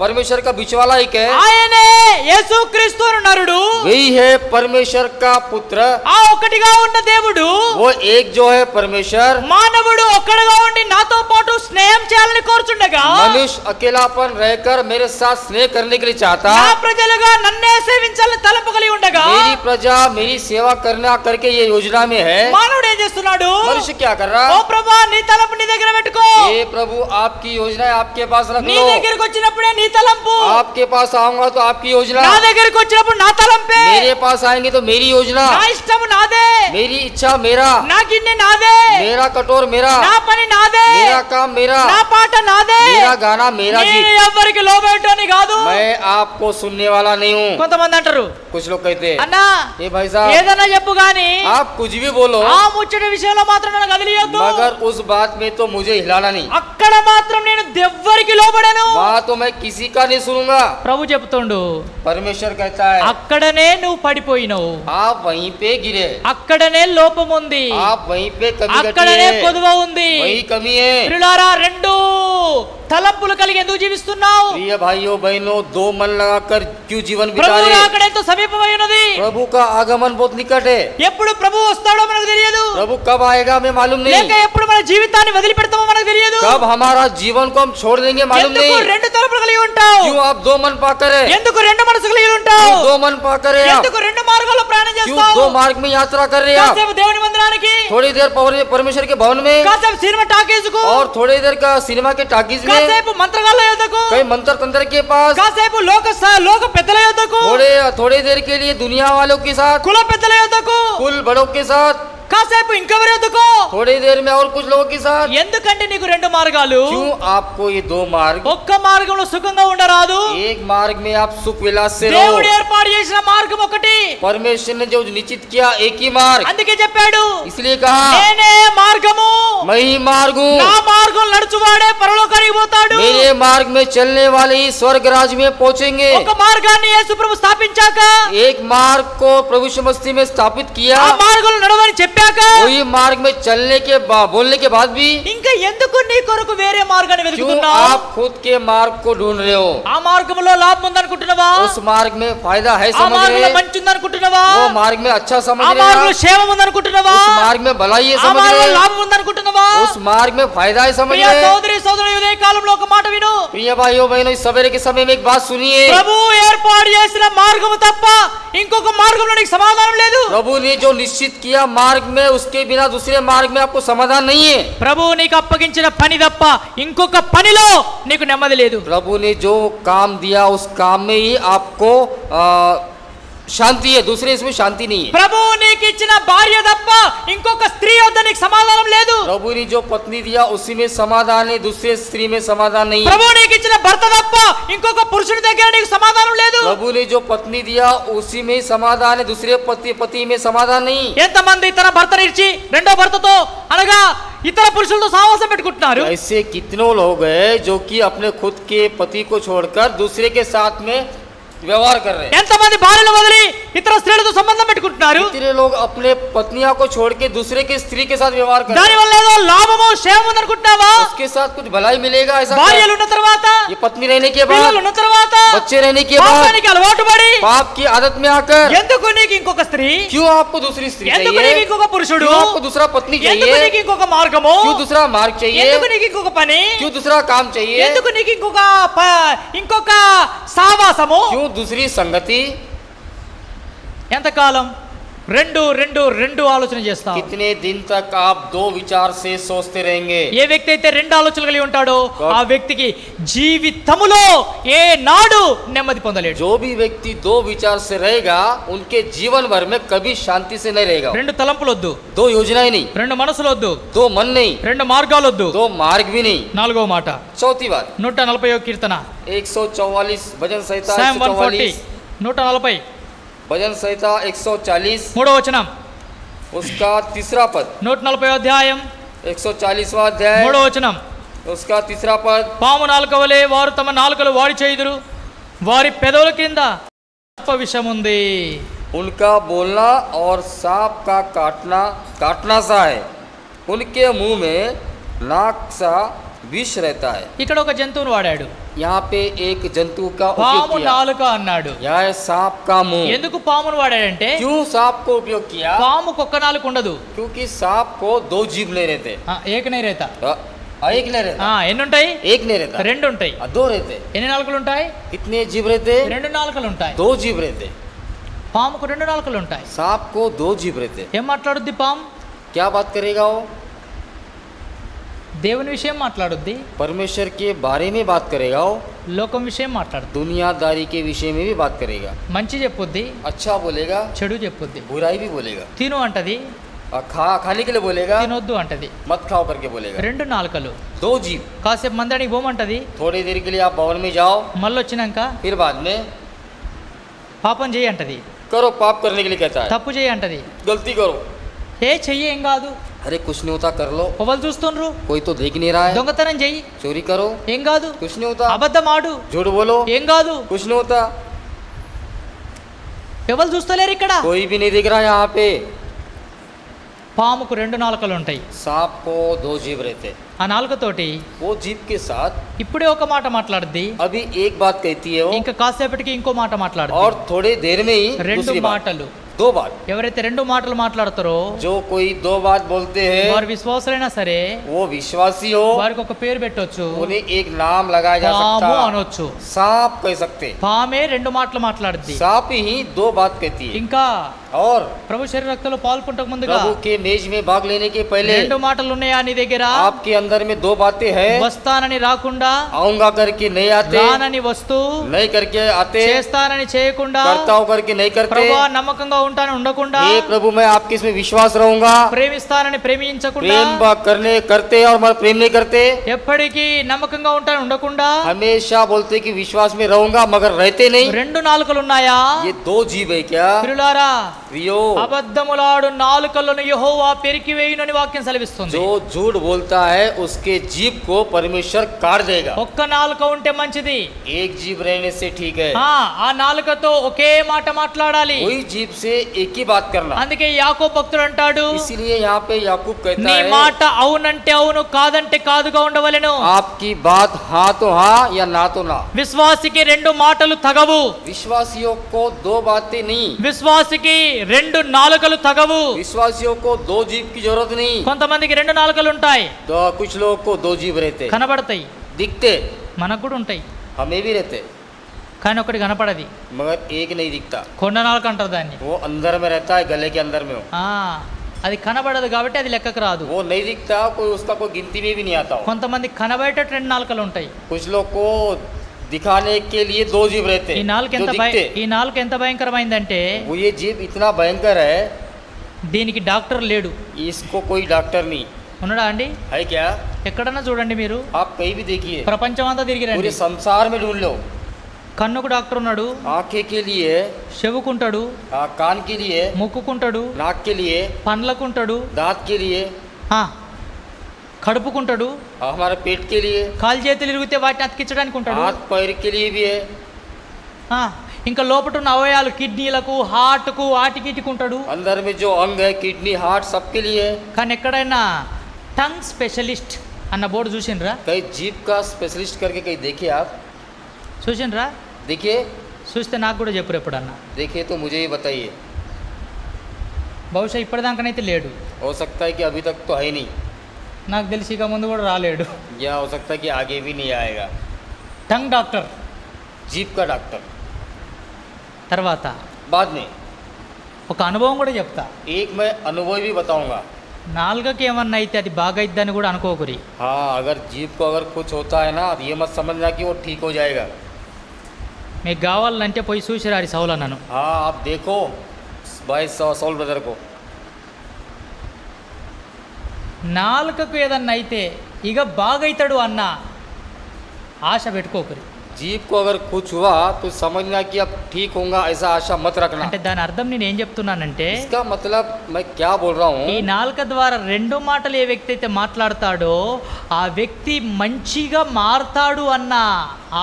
परमेश्वर का बीच वाला एक है. ఆయనే యేసుక్రీస్తు నరుడు. वही है परमेश्वर का पुत्र. ఆ ఒకటిగా ఉన్న దేవుడు वो एक जो है परमेश्वर. మానవుడు ఒక్కడుగా ఉండి నాతో పాటు స్నేహం చేయాలని కోరుచుండగా, मनुष्य अकेलापन रहकर मेरे साथ स्नेह करने के लिए चाहता. నా ప్రజలుగా నన్నే సేవించాలని తలంపు కలిగి ఉండగా, मेरी प्रजा मेरी सेवा करना करके ये योजना में है. మానవుడు ఏం చేస్తున్నాడు? मनुष्य क्या कर ఓ रहा? ప్రభా నీ తలంపు నీ దగ్గర పెట్టుకో. हे प्रभु आपकी योजना है आपके पास रख నీ लो. దగ్గరికి వచ్చినప్పుడే నీ తలంపు, आपके पास आऊंगा तो आपकी योजना. నా దగ్గరికి వచ్చినప్పుడు నా తలంపే. मेरे पास आएंगे तो मेरी योजना. నా ఇష్టము నాదే, मेरी इच्छा मेरा. నా గిన్నె నాదే, मेरा कटोर मेरा. నా పని నాదే, मेरा काम मेरा. నా పాట నాదే, मेरा गाना मेरा నేను गीत. ఎవ్వరికి లోబెట్టని కాదు. मैं आपको सुनने वाला नहीं हूँ. కొంతమంది అంటారు, कुछ लोग कहते हैं అన్నా हे भाई साहब ఏదన్నా చెప్పు గాని आप कुछ भी बोलो ఆ ముచ్చట విషయంలో మాత్రం నన్ను కదిలియొద్దు. मगर उस बात में तो मुझे हिलाना नहीं. అక్కడ మాత్రం నేను ఎవ్వరికి లోబడను. वहाँ तो मैं किसी का नहीं सुनूंगा. ప్రభు చెప్తుండు, परमेश्वर कहता है అక్కడనే నువ్వు పడిపోయినవు, आप वहीं पे गिरे. అక్కడనే లోపం ఉంది, आप वहीं पे कमी घटी అక్కడనే है. కొదువ ఉంది. वही कमी है. ప్రియులారా, రెండు తలంపులు కలిగి ఎందుకు జీవిస్తున్నావు? प्रिय भाइयों बहनों दो मन लगाकर क्यों जीवन बिता ప్రభు रहे? అక్కడ ఎంతో సమీపమై ఉన్నది. प्रभु का आगमन बहुत निकट है. ఎప్పుడు ప్రభు వస్తాడో మనకు తెలియదు, प्रभु कब आएगा हमें मालूम లేక नहीं. ఎప్పుడు మన జీవితాన్ని వదిలిపెడతామో మనకు తెలియదు. कब हमारा जीवन को हम छोड़ देंगे मालूम ఎందుకు नहीं. రెండు తలంపులు కలిగి ఉంటావు? क्यों आप दो मन पाकर है? ఎందుకు రెండు మనసు కలిగి ఉంటావు? क्यों दो मन पाकर है आप? ఎందుకు రెండు మార్గాల్లో ప్రయాణం क्यों చేస్తావు? दो मार्ग में यात्रा कर रहे हैं आप? కాసేపు దేవుని మందిరానికి, थोड़ी देर परमेश्वर के भवन में కాసేపు సినిమా టాకీస్కు, और थोड़ी देर का सिनेमा के टाकीज में, కాసేపు మంత్రగాళ్ళ యొద్దకు, कई मंत्र तंत्र के पास, కాసేపు లోక పెద్దల యొద్దకు, थोड़ी देर के लिए दुनिया वालों के साथ, కుల పెద్దల యొద్దకు, कुल बड़ों के साथ, కాసేపు ఇంకెవరి యొద్దకు. थोड़ी देर में और कुछ लोगों के साथ. ఎందుకంటే నీకు రెండు మార్గాలు. क्यों आपको ये दो मार्ग? ఒక్క మార్గంలో సుఖంగా ఉండరాదు. एक मार्ग में आप सुख विलास से దేవుడు रहो. ఏర్పాటు చేసిన మార్గం ఒకటి. परमेश्वर ने जो निश्चित किया एक ही मार्ग. అందుకే చెప్పాడు, इसलिए कहा నేనే మార్గము, मैं ही मार्ग हूँ. నా మార్గం నడుచువాడే పరలోకానికి పోతాడు. मेरे मार्ग में चलने वाले ही स्वर्ग राज में पहुँचेंगे. ఒక మార్గాన్ని యేసు ప్రభు స్థాపించాక, एक मार्ग को प्रभु यीशु मसीह में स्थापित किया, ఆ మార్గంలో నడవని చెప్పాక, वही मार्ग में चलने के बाद बोलने के बाद भी ఇంకా ఎందుకు నీ కొరకు వేరే మార్గాన్ని क्यों వెతుకుతున్నావు? आप खुद के मार्ग को ढूंढ रहे हो? ఆ మార్గంలో లాభం ఉందనుకుంటున్నావా? उस मार्ग में फायदा है ఆ समझ रहे మార్గంలో हैं? మంచి ఉందనుకుంటున్నావా? वो मार्ग में अच्छा समझ ఆ रहे మార్గంలో हैं? క్షేమం ఉందనుకుంటున్నావా? उस मार्ग में भलाई है ఆ समझ మార్గంలో रहे हैं? లాభం ఉందనుకుంటున్నావా? उस मार्ग में फायदा है समझ ప్రియ रहे हैं? సోదరి సోదరులు, ఉదయ కాలంలో ఒక మాట విను. प्रिय भाइयों बहनों, इस सवेरे के समय में एक बात सुनिए। ప్రభు ఏర్పాటు చేసిన మార్గము తప్ప ఇంకొక మార్గంలో నీకు సమాధానం లేదు. प्रभु ने जो निश्चित किया मार्ग में, उसके बिना दूसरे मार्ग में आपको समाधान नहीं है। ప్రభు నీకు అప్పగించిన పని తప్ప ఇంకొక పనిలో నీకు నెమ్మది లేదు. प्रभु ने जो काम दिया उस काम में ही आपको शांति है, दूसरे इसमें शांति नहीं है। ప్రభు నీకు ఇచ్చిన భార్య తప్ప ఇంకొక స్త్రీ వద్ద నీకు సమాధానం లేదు. प्रभु ने जो पत्नी दिया उसी में समाधान है, दूसरे स्त्री में समाधान नहीं है। ప్రభు నీకు ఇచ్చిన భర్త తప్ప ఇంకొక పురుషుని దగ్గర నీకు సమాధానం లేదు. प्रभु ने जो पत्नी दिया उसी में समाधान है, दूसरे पति में समाधान नहीं। ఎంతమంది తన భర్తను ఇచ్చి రెండో భర్తతో అనగా ఇతర పురుషులతో సహవాసం పెట్టుకుంటున్నారు? ऐसे कितने लोग हैं जो कि अपने खुद के पति को छोड़कर दूसरे के साथ में व्यवहार कर रहे हैं। ఎంతమంది భార్యలు వదిలి ఇతర స్త్రీలతో సంబంధం పెట్టుకుంటున్నారు? कितने लोग अपने पत्नियों को छोड़ के दूसरे के स्त्री के साथ व्यवहार कर रहे దాని వల్ల ఏదో లాభమో క్షేమం ఉందనుకుంటున్నావా? हैं। उसके साथ कुछ भलाई मिलेगा ऐसा क्या? భార్యలు ఉన్న తర్వాత, ये पत्नी रहने के పిల్లలు बाद, ఉన్న తర్వాత, बच्चे रहने के बाद, పాపానికి అలవాటు పడి पाप की आदत में आकर ఎందుకు నీకు ఇంకొక స్త్రీ, क्यों आपको दूसरी स्त्री ఎందుకు నీకు चाहिए? ఇంకొక పురుషుడు, क्यों आपको दूसरा पत्नी ఎందుకు चाहिए? నీకు ఇంకొక మార్గము, क्यों दूसरा मार्ग चाहिए? ఎందుకు నీకు ఇంకొక పని, क्यों दूसरा काम चाहिए? ఎందుకు నీకు ఇంకొక సావాసము? क्यों दूसरी संगति? ఎంతకాలం రెండు రెండు రెండు ఆలోచన చేస్తావు? कितने दिन तक आप दो विचार से सोचते रहेंगे? ఏ వ్యక్తి అయితే రెండు ఆలోచనలు కలిగి ఉంటాడో ఆ వ్యక్తికి జీవితములో ఏ నాడు నెమ్మది పొందలేడు. जो भी व्यक्ति दो विचार से रहेगा उनके जीवन भर में कभी शांति से नहीं रहेगा। రెండు తలంపులు వద్దు, दो योजनाएं नहीं, రెండు మనసులు వద్దు, दो मन नहीं, రెండు మార్గాలు వద్దు. दो मार्ग भी नहीं। నాలుగో మాట चौथी बात 140 కీర్తన 144 भजन संहिता సామ్ 140 144 140 भजन संहिता 140 మూడో వచనం, उसका तीसरा पद, 140 అధ్యాయం 140वां अध्याय మూడో వచనం, उसका तीसरा पद, పాము నాలుక వలె వారు తమ నాలుకలు వాడి చేయుదురు, వారి పెదవుల కింద సర్ప విషం ఉంది. उनका बोलना और सांप का काटना सा है, उनके मुंह में नाक सा विष रहता है। ఇక్కడ ఒక జంతువును వాడాడు, यहाँ पे एक जंतु का उपयोग పాము किया। నాలుక అన్నాడు. यह है सांप का मुंह। ఎందుకు పామును వాడాడంటే क्यों सांप को उपयोग किया? పాముకు ఒక్క నాలుక ఉండదు, क्योंकि सांप को दो जीभ नहीं रहते। ఏక नहीं रहता. एक नहीं रहता, ఎన్ని ఉంటాయి? एक नहीं रहता, రెండు ఉంటాయి. दो रहते। ఎన్ని నాలుకలు ఉంటాయి? कितने जीभ रहते? రెండు నాలుకలు ఉంటాయి. दो जीभ रहते। పాముకు రెండు నాలుకలు ఉంటాయి. सांप को दो जीभ रहते। ఏం మాట్లాడుద్ది పాము? क्या बात करेगा वो? దేవుని విషయం మాట్లాడుద్ది, परमेश्वर के बारे में बात करेगा वो, లోకం విషయం మాట్లాడుద్ది. दुनियादारी के विषय में भी बात करेगा। మంచి చెప్పుద్ది, अच्छा बोलेगा, చెడు చెప్పుద్ది. बुराई भी बोलेगा, తిను అంటది, खाने के लिए बोलेगा, తినొద్దు అంటది. मत खाओ करके बोलेगा। రెండు నాలుకలు. दो जीभ। కాసేపు మందానికి పోమంటది, थोड़ी देर के लिए आप भवन में जाओ, మళ్ళీ వచ్చినాక फिर बाद में పాపం చేయి అంటది, करो, पाप करने के लिए कहता है, తప్పు చేయి అంటది. गलती करो। ఏ చెయ్యి ఏం కాదు, अरे कुछ नहीं होता, कर लो, పొగలు చూస్తుండ్రు, कोई तो देख नहीं रहा है। దొంగతనం చెయ్యి चोरी करो, ఏం కాదు, कुछ नहीं होता। అబద్ధం ఆడు झूठ बोलो, ఏం కాదు, कुछ नहीं होता। ఎవరు చూస్తలేరు ఇక్కడ. कोई भी नहीं दिख रहा यहाँ पे। పాముకు రెండు నాలుకలు ఉంటాయి. सांप को दो जीभ रहते। ఆ నాలుకతోటి वो जीभ के साथ ఇప్పుడే ఒక మాట మాట్లాడుద్ది, अभी एक बात कहती है वो, ఇంకా కాసేపటికి ఇంకో మాట మాట్లాడుద్ది. और थोड़ी देर में ही రెండు दूसरी बात, మాటలు. दो बात। ఎవరైతే రెండు మాటలు మాట్లాడతారో जो कोई दो बात बोलते हैं వారు విశ్వాసులైనా సరే वो विश्वासी हो, వారికి ఒక పేరు పెట్టొచ్చు, उन्हें एक नाम लगाया जा పాము सकता, అనొచ్చు. सांप कह सकते। పామే రెండు మాటలు మాట్లాడుద్ది. सांप ही दो बात कहती है। ఇంకా और ప్రభు శరీర రక్తంలో పాల్గొంటకు ముందుగా प्रभु के मेज में भाग लेने के पहले రెండు మాటలు ఉన్నాయా నీ దగ్గర? आपके अंदर में दो बातें हैं। వస్తానని రాకుండా, आऊंगा करके नहीं आते, రానని వస్తూ, नहीं करके आते, చేస్తానని చేయకుండా, करता हूं करके नहीं करते। ప్రభువా నమ్మకంగా ఉంటానని ఉండకుండా, हे प्रभु मैं आपके इसमें विश्वास रहूंगा, ప్రేమిస్తానని ప్రేమించకుండా, करने करते और प्रेम नहीं करते, ఎప్పటికీ నమ్మకంగా ఉంటానని ఉండకుండా, हमेशा बोलते कि विश्वास में रहूंगा मगर रहते नहीं। రెండు నాలుకలు ఉన్నాయా? ये दो जीव है क्या? ప్రియులారా, प्रियो అబద్ధములాడు నాలుకలను యెహోవా పెరికివేయునని వాక్యం సెలవిస్తుంది. जो झूठ बोलता है उसके जीभ को परमेश्वर काट देगा. ఒక్క నాలుక ఉంటే మంచిది. एक जीभ रहने से ठीक है. ఆ నాలుకతో ఒకే మాట మాట్లాడాలి. वही जीभ से एक ही बात करना. అందుకే యాకోబు భక్తుడు అంటాడు, इसीलिए यहाँ पे याकूब कहता నీ है మాట అవునంటే అవును కాదంటే కాదుగా ఉండవలెను. आपकी बात हाँ तो हाँ या ना तो ना. విశ్వాసికి రెండు మాటలు తగవు. विश्वासियों को दो बातें नहीं. విశ్వాసికి రెండు నాలుకలు తగవు. विश्वासियों को दो जीभ की जरूरत नहीं. కొంతమందికి రెండు నాలుకలు ఉంటాయి, तो कुछ लोगों को दो जीभ रहते, కనబడతాయి, दिखते, మనకు కూడా ఉంటాయి, हमें भी रहते, కానీ ఒకటి కనపడది. मगर एक नहीं दिखता. కొండ నాలుక అంటారు దాన్ని. वो अंदर में रहता है, गले के अंदर में हो. అది కనబడదు కాబట్టి అది లెక్కకు రాదు. वो नहीं दिखता, कोई उसका कोई गिनती में भी नहीं आता हो. కొంతమంది కనబడేట రెండు నాలుకలు ఉంటాయి. कुछ लोग को दिखाने के लिए दो जीभ रहते, ఈ నాలుక जो दिखते. ఈ నాలుక ఎంత భయంకరమైందంటే वो ये जीभ इतना भयंकर है, దీనికి డాక్టర్ లేడు. इसको कोई डॉक्टर नहीं ఉన్నాడా అండి? है. क्या ఎక్కడన్నా చూడండి, మీరు आप कहीं भी देखिए, ప్రపంచం అంతా తిరిగి రండి, पूरे संसार में ढूंढ लो. కన్నుకు డాక్టర్ ఉన్నాడు, आंखें के लिए, చెవుకుంటాడు, कान के लिए, ముక్కుకుంటాడు, नाक के लिए, పండ్లకుంటాడు, दांत के लिए, కడుపుకుంటాడు, हमारे पेट के लिए, కాలు చేతులు ఇరిగితే వాటిని అతికించడానికి ఉంటాడు, हाथ पैर के लिए भी है. ఇంకా లోపట ఉన్న అవయవాలు కిడ్నీలకు హార్ట్కు వాటికి ఇటుకు ఉంటాడు. अंदर में जो अंग है, किडनी, हार्ट, सबके लिए है. కానీ ఎక్కడైనా టంగ్ స్పెషలిస్ట్ అన్న బోర్డు చూసిండ్రా? कहीं जीभ का स्पेशलिस्ट करके कहीं देखिए आप, చూసిండ్రా? देखिए, చూస్తే నాకు కూడా చెప్పురు ఎప్పుడన్నా. देखिए तो मुझे ही बताइए. బహుశా ఇప్పటిదాకానైతే లేడు, हो सकता है कि अभी तक तो है नहीं, నాకు తెలిసి ఇక ముందు కూడా రాలేడు. या हो सकता है कि आगे भी नहीं आएगा. టంగ్ డాక్టర్ जीभ का डॉक्टर. తర్వాత बाद में ఒక అనుభవం కూడా చెప్తా. एक मैं अनुभव भी बताऊंगा. నాలుగకి ఏమన్నా అయితే అది బాగా అయిద్దని కూడా అనుకోకురి. हाँ, अगर जीभ को अगर कुछ होता है ना, ये मत समझना कि वो ठीक हो जाएगा. మీకు కావాలంటే పోయి చూసిరారి సౌల నన్ను. हाँ, आप देखो भाई सौल ब्रदर को. నాలుకకు ఏదన్నా అయితే ఇక బాగైతాడు అన్న ఆశ పెట్టుకోకరి. जीभ को अगर कुछ हुआ तो समझना कि अब ठीक होगा, ऐसा आशा मत रखना. అంటే దాని అర్థం నేను ఏం చెప్తున్నానంటే, इसका मतलब मैं क्या बोल रहा हूँ, ఈ నాలుక ద్వారా రెండు మాటలు ఏ వ్యక్తి అయితే మాట్లాడతాడో ఆ వ్యక్తి మంచిగా మారతాడు అన్న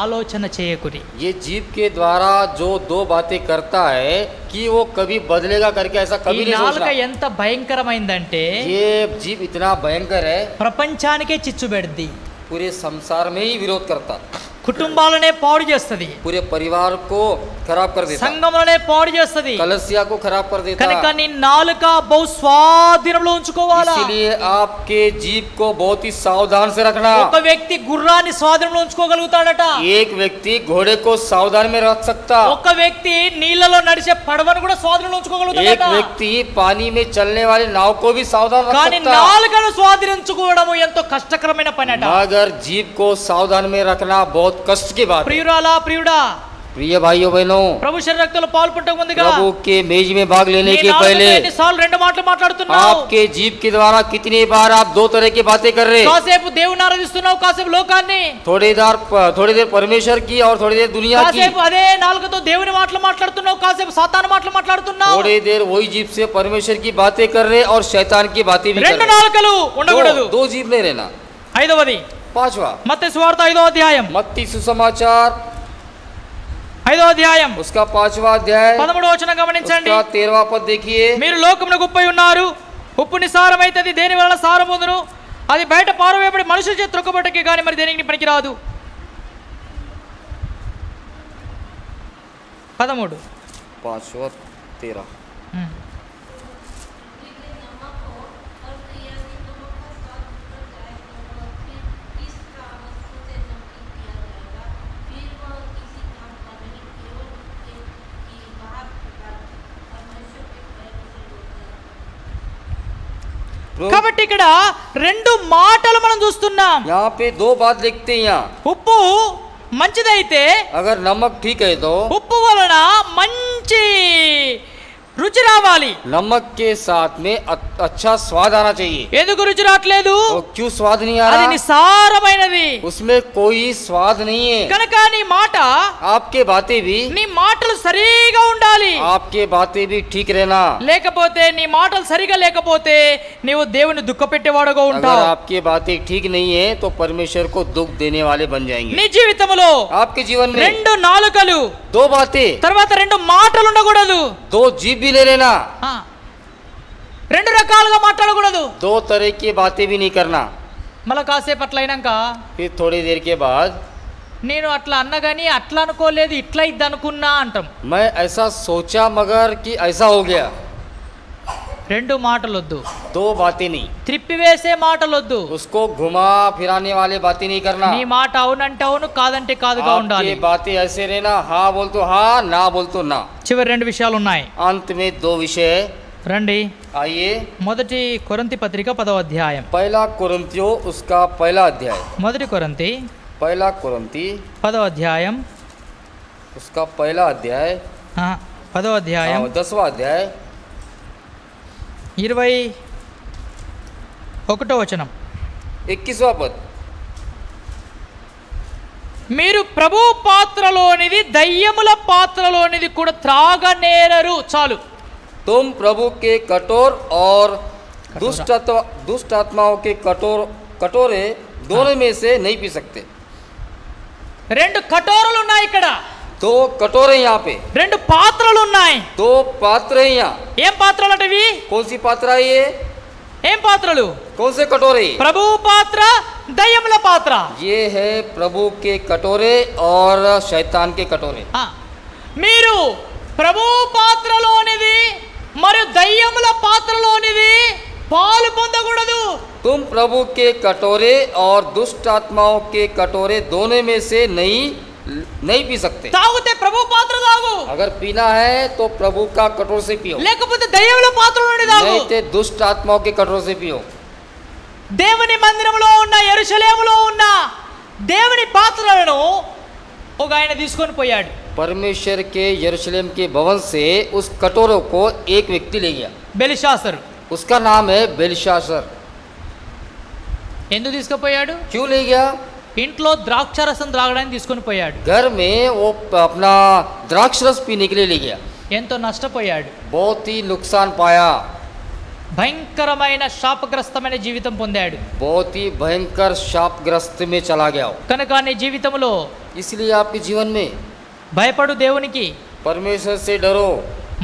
ఆలోచన చేయకురి. ये जीभ के द्वारा जो दो बातें करता है कि वो कभी बदलेगा करके ऐसा ఈ कभी नहीं నాలుక सोचना. ఎంత భయంకరమైందంటే ये जीभ इतना भयंकर है, ప్రపంచానికే చిచ్చు పెడుద్ది, पूरे संसार में ही विरोध करता, కుటుంబాలనే పాడు చేస్తుంది, पूरे परिवार को खराब कर देता, సంఘంలోనే పాడు చేస్తుంది. कलसिया को खराब कर देता. కనుక నీ నాలుక బహు స్వాధీనంలో ఉంచుకోవాలా. इसलिए आपके जीभ को बहुत ही सावधान से रखना. ఒక వ్యక్తి గుర్రాన్ని స్వాధీనంలో ఉంచుకోగలుగుతాడట, एक व्यक्ति घोड़े को सावधान में रख सकता, ఒక వ్యక్తి నీళ్ళలో నడిచే పడవను కూడా స్వాధీనంలో एक ఉంచుకోగలుగుతాడట. व्यक्ति पानी में चलने वाले नाव को भी सावधान रख కానీ सकता. నాలుకను స్వాధీనించుకోవడం ఎంతో కష్టకరమైన పని అట. मगर जीभ को सावधान में रखना बहुत कष्ट की बात है. ప్రియురాలా ప్రియుడా, प्रिय भाइयों बहनों, ప్రభు శరీర రక్తంలో పాల్పొంటకు ముందుగా प्रभु के मेज में भाग लेने నీ के నాలుకతో पहले ఎన్నిసార్లు రెండు మాటలు మాట్లాడుతున్నావు? आपके जीभ के द्वारा कितनी बार आप दो तरह की बातें कर रहे. కాసేపు దేవుని ఆరాధిస్తున్నావు, కాసేపు లోకాన్ని, थोड़ी देर परमेश्वर की और थोड़ी देर दुनिया की. కాసేపు అదే నాలుకతో దేవుని మాటలు మాట్లాడుతున్నావు, కాసేపు సాతాను మాటలు మాట్లాడుతున్నావు. थोड़ी देर वही जीभ से परमेश्वर की बातें कर रहे और शैतान की बातें भी कर రెండు रहे. నాలుకలు ఉండకూడదు. दो जीभ नहीं रहना. ఐదవది पांचवा, మత్తయి సువార్త 5వ అధ్యాయం, मत्ती सुसमाचार 5వ అధ్యాయం उसका 5वां अध्याय 13వ వచనం గమనించండి. उसका 13वां पद देखिए. మీరు లోకమునకు ఉప్పై ఉన్నారు, ఉప్పు నిసారమైతే అది దేని వలన సారం పొందును? అది బయట పారవేయబడి మనుషుల చేత త్రొక్కబట్టకే కానీ మరి దేనికి పనికిరాదు. 13. 5वां 13. కాబట్టి ఇక్కడ రెండు మాటలు మనం చూస్తున్నాం. यहाँ पे दो बात देखते हैं. यहाँ ఉప్పు మంచిదైతే अगर नमक ठीक है तो ఉప్పు వలన మంచి రుచి రావాలి. नमक के साथ में अच्छा स्वाद आना चाहिए। ఎందుకు రుచి రావట్లేదు? तो क्यों स्वाद नहीं आ అది रहा? నిస్సారమైనది. उसमें कोई स्वाद नहीं है। కనుక నీ మాట, आपके बातें भी, నీ మాటలు సరిగా ఉండాలి. आपके बातें भी ठीक रहना। లేకపోతే నీ మాటలు సరిగా లేకపోతే నీవు దేవుని దుఃఖపెట్టేవాడుగా अगर ఉంటావు. आपकी बातें ठीक नहीं है तो परमेश्वर को दुख देने वाले बन जाएंगे। నీ జీవితంలో आपके जीवन में రెండు నాలుకలు, दो बातें, తర్వాత రెండు మాటలు ఉండకూడదు. दो जीभ भी ले लेना, రెండు రకాలుగా మాట్లాడకూడదు. दो तरह की बातें भी नहीं करना। మళ్ళా కాసేపు అట్లా అయినాక फिर थोड़ी देर के बाद నేను అట్లా అన్నా కానీ అట్లా అనుకోలేదు, ఇట్లా ఇది అనుకున్నా అంటాం. मैं ऐसा सोचा मगर कि ऐसा हो गया। రెండు మాటలొద్దు, दो बातें नहीं, త్రిప్పివేసే మాటలొద్దు. उसको घुमा फिराने वाले बातें नहीं करना। నీ మాట అవునంటే అవును, కాదంటే కాదుగా ఉండాలి. आपकी बातें ऐसे रहना, हाँ बोल तो हाँ, ना बोल तो ना। చివరి రెండు విషయాలు ఉన్నాయి. अंत में दो विषय। రండి, आइए, మొదటి కొరింథీ పత్రిక 10వ అధ్యాయం. पहला कुरिन्थियों उसका पहला अध्याय। మొదటి కొరింథీ पहला कुरिन्थी 10వ అధ్యాయం, उसका पहला अध्याय, 10వ అధ్యాయం 10वां अध्याय 21వ వచనం. 21वां पद। మీరు ప్రభు పాత్రలోనిది దయ్యముల పాత్రలోనిది కూడా త్రాగనేరరు. చాలు. तुम प्रभु के कठोर और दुष्ट आत्माओं के कटोरे दोनों में से नहीं पी सकते। రెండు కటోరలు ఉన్నాయి ఇక్కడ, दो कटोरे यहाँ पे, రెండు పాత్రలు ఉన్నాయి. दो पात्र हैं यहाँ। ఏం పాత్రలు అంటే ఇవి? कौन सी पात्रा है ये? ఏం పాత్రలు? कौन से कटोरे? ప్రభు పాత్ర, దయ్యముల పాత్ర. ये है प्रभु के कटोरे और शैतान के कटोरे। మీరు ప్రభు పాత్రలోనిది మరియు దయ్యముల పాత్రలోనిది పాలు పొందకూడదు. तुम प्रभु के कटोरे और दुष्ट आत्माओं के कटोरे दोनों में से नहीं पी सकते। తాగితే ప్రభు పాత్ర తాగు, अगर पीना है तो प्रभु का कटोर से पियो, లేకపోతే దయ్యముల పాత్రలోనిది తాగు. नहीं तो दुष्ट आत्माओं के कटोर से पियो। దేవుని మందిరంలో ఉన్న, యెరూషలేములో ఉన్న దేవుని పాత్రలను ఒక ఆయన తీసుకొని పోయాడు. परमेश्वर के यरूशलेम के भवन से उस कटोरों को एक व्यक्ति ले गया। బెలిషాసరు. उसका नाम है बेलशासर। ఎందుకు తీసుకుపోయాడు? क्यों ले गया? ఇంట్లో ద్రాక్షారసం త్రాగడానికి తీసుకొని పోయాడు. घर में वो अपना द्राक्ष रस पीने के लिए ले गया। ఎంతో నష్టపోయాడు. बहुत ही नुकसान पाया, భయంకరమైన శాపగ్రస్తమైన జీవితం పొందాడు. बहुत ही भयंकर शापग्रस्त में चला गया। కనుక నీ జీవితంలో इसलिए आपके जीवन में భయపడు దేవునికి. परमेश्वर से डरो।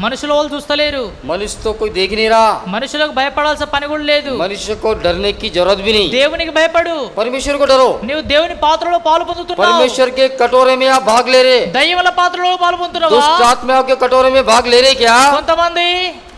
మనుషుల వాళ్ళు చూస్తలేరు, मनुष्य तो कोई देख नहीं रहा, మనుషులకు భయపడాల్సిన పని కూడా లేదు. मनुष्य को डरने की जरूरत भी नहीं। దేవునికి భయపడు. परमेश्वर को डरो। నీవు దేవుని పాత్రలో పాలు పొందుతున్నావు. परमेश्वर के कटोरे में आप भाग ले रहे, దయ్యముల పాత్రలో పాలు పొందుతున్నావా? दुष्ट आत्माओं के कटोरे में भाग ले रहे क्या? కొంతమంది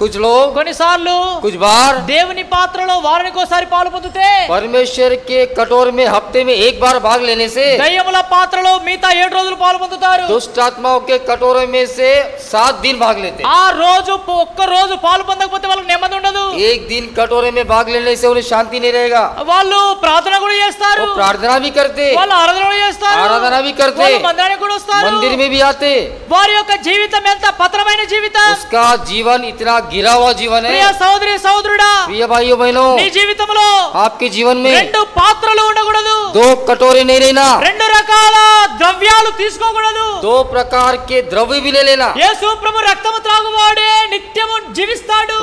कुछ लोग కొన్నిసార్లు कुछ बार దేవుని పాత్రలో వారానికోసారి పాలు పొందితే परमेश्वर के कटोरे में हफ्ते में एक बार भाग लेने से దయ్యముల పాత్రలో మిగతా 7 రోజులు పాలు పొందుతారు. दुष्ट आत्माओं के कटोरे में से 7 दिन भाग लेते। ఆ రోజు ఒక్క రోజు పాలు పొందకపోతే వాళ్ళకి నెమ్మది ఉండదు. एक दिन कटोरे में भाग लेने से उन्हें शांति नहीं रहेगा। వాళ్ళు ప్రార్థన కూడా చేస్తారు, वो प्रार्थना भी करते, వాళ్ళు ఆరాధన కూడా చేస్తారు, आराधना भी करते, వాళ్ళు మందిరానికి కూడా వస్తారు. मंदिर में भी आते। వారి యొక్క జీవితం ఎంత పతనమైన జీవితం. उसका जीवन इतना गिरा हुआ जीवन ప్రియ है। సోదరి సోదరుడా, प्रिय भाइयों बहनों, నీ జీవితంలో आपके जीवन में రెండు పాత్రలు ఉండకూడదు. 2 कटोरे नहीं लेना, రెండు రకాల ద్రవ్యాలు తీసుకోకూడదు. 2 प्रकार के द्रव्य भी ले लेना। యేసు ప్రభు రక్తము త్రాగువాడే నిత్యము జీవిస్తాడు.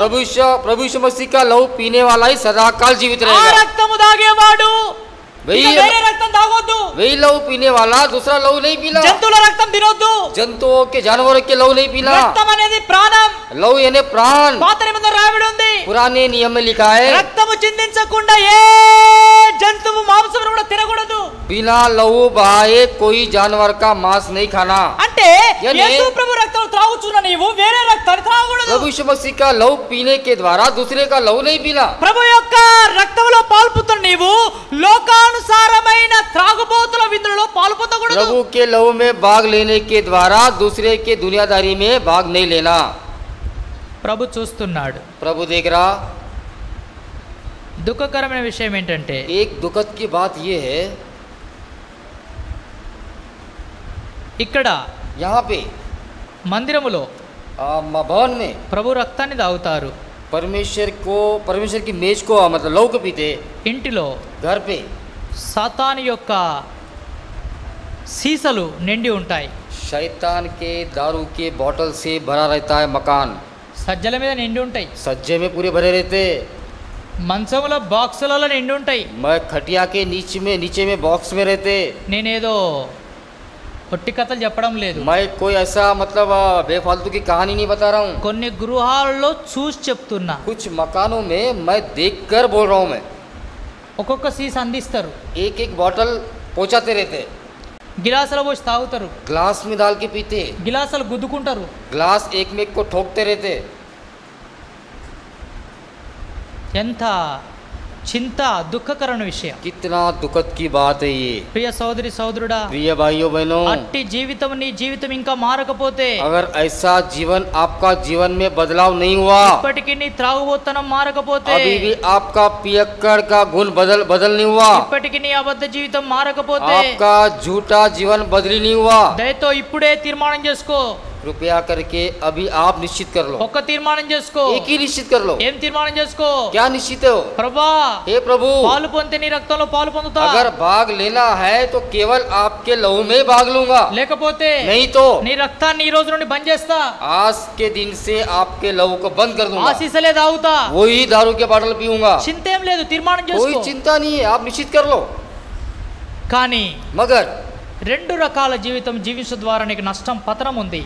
प्रभु यीशु मसीह का लहू पीने वाला ही सदाकाल जीवित ఆ रहेगा। రక్తము తాగేవాడు ఇక వేరే రక్తం తాగొద్దు. वही लहू पीने वाला दूसरा लहू नहीं पीना। జంతువుల రక్తం తినొద్దు. जंतुओं के जानवरों के लहू नहीं पीना। రక్తం అనేది ప్రాణం. लहू यानी प्राण। పాత నిబంధన రాయబడి ఉంది, पुराने नियम में लिखा है రక్తము చిందించకుండా ఏ జంతువు మాంసం కూడా తినకూడదు. बिना लहू बहाए कोई जानवर का मांस नहीं खाना। అంటే यानी యేసు ప్రభు రక్తం త్రాగుచున్న నీవు వేరే రక్తాన్ని త్రాగకూడదు. प्रभु यीशु मसीह का लहू पीने के द्वारा दूसरे का लहू नहीं पीना। ప్రభు యొక్క రక్తంలో పాల్పొందుతున్న నీవు లోకానుసారమైన త్రాగుబోతుల విందులలో పాల్పొందకూడదు. प्रभु के लहू में भाग लेने के द्वारा दूसरे के दुनियादारी में भाग नहीं लेना। ప్రభు చూస్తున్నాడు. प्रभु देख रहा। దుఃఖకరమైన విషయం ఏంటంటే एक दुखद की बात यह है, ఇక్కడ यहाँ पे మందిరములో भवन में ప్రభు రక్తాన్ని తాగుతారు. परमेश्वर की मेज को मतलब लहू को पीते, ఇంటిలో घर पे సాతాను యొక్క సీసలు నిండి ఉంటాయి. शैतान के दारू के बोतल से भरा रहता है मकान, సజ్జల మీద నిండి ఉంటాయి, सज्जे में पूरे भरे रहते, మంచముల బాక్సులలో నిండి ఉంటాయి. मैं खटिया के नीचे में बॉक्स में रहते। నేనేదో ఒట్టి కథలు చెప్పడం లేదు, मैं कोई ऐसा मतलब बेफालतू की कहानी नहीं बता रहा हूँ। కొన్ని గృహాలలో చూసి చెప్తున్నా. कुछ मकानों में मैं देखकर बोल रहा हूँ। मैं ఒక్కొక్క సీస అందిస్తారు, एक एक बोतल पहुँचाते रहते, గిలాసులో పోసి తాగుతారు, ग्लास में डाल के पीते, గిలాసులు గుద్దుకుంటారు. ग्लास एक में एक को ठोकते रहते। ఎంత చింత దుఃఖకరమైన విషయం. कितना दुखद की बात है ये। ప్రియ సోదరి సోదరుడా, प्रिय भाइयों बहनों, అట్టి జీవితం నీ జీవితం ఇంకా మారకపోతే, अगर ऐसा जीवन आपका जीवन में बदलाव नहीं हुआ, ఇప్పటికీ నీ త్రాగుబోతనం మారకపోతే, अभी भी आपका पियक्कड़ का गुण बदल नहीं हुआ, ఇప్పటికీ నీ అబద్ధ జీవితం మారకపోతే, आपका झूठा जीवन बदली नहीं हुआ, దయతో ఇప్పుడే తీర్మానం చేసుకో. कृपया करके अभी आप निश्चित कर लो। ఒక్క తీర్మానం చేసుకో. एक ही निश्चित कर लो। ఏం తీర్మానం చేసుకో? क्या निश्चित हो? ప్రభా, हे प्रभु, పాలు పొందితే నీ రక్తంలో పాలు పొందుతా, अगर भाग लेना है तो केवल आपके लहू में भाग लूंगा, లేకపోతే नहीं तो నీ రక్తాన్ని ఈ రోజు నుండి బంద్ చేస్తా, आज के दिन से आपके लहू को बंद कर दूंगा, ఆశీసలే తాగుతా. वही दारू के बॉटल पीऊंगा। చింత ఏం లేదు, తీర్మానం कोई చేసుకో. चिंता नहीं है, आप निश्चित कर लो। కానీ मगर రెండు రకాల జీవితం జీవించడం ద్వారా నీకు నష్టం పతనం ఉంది.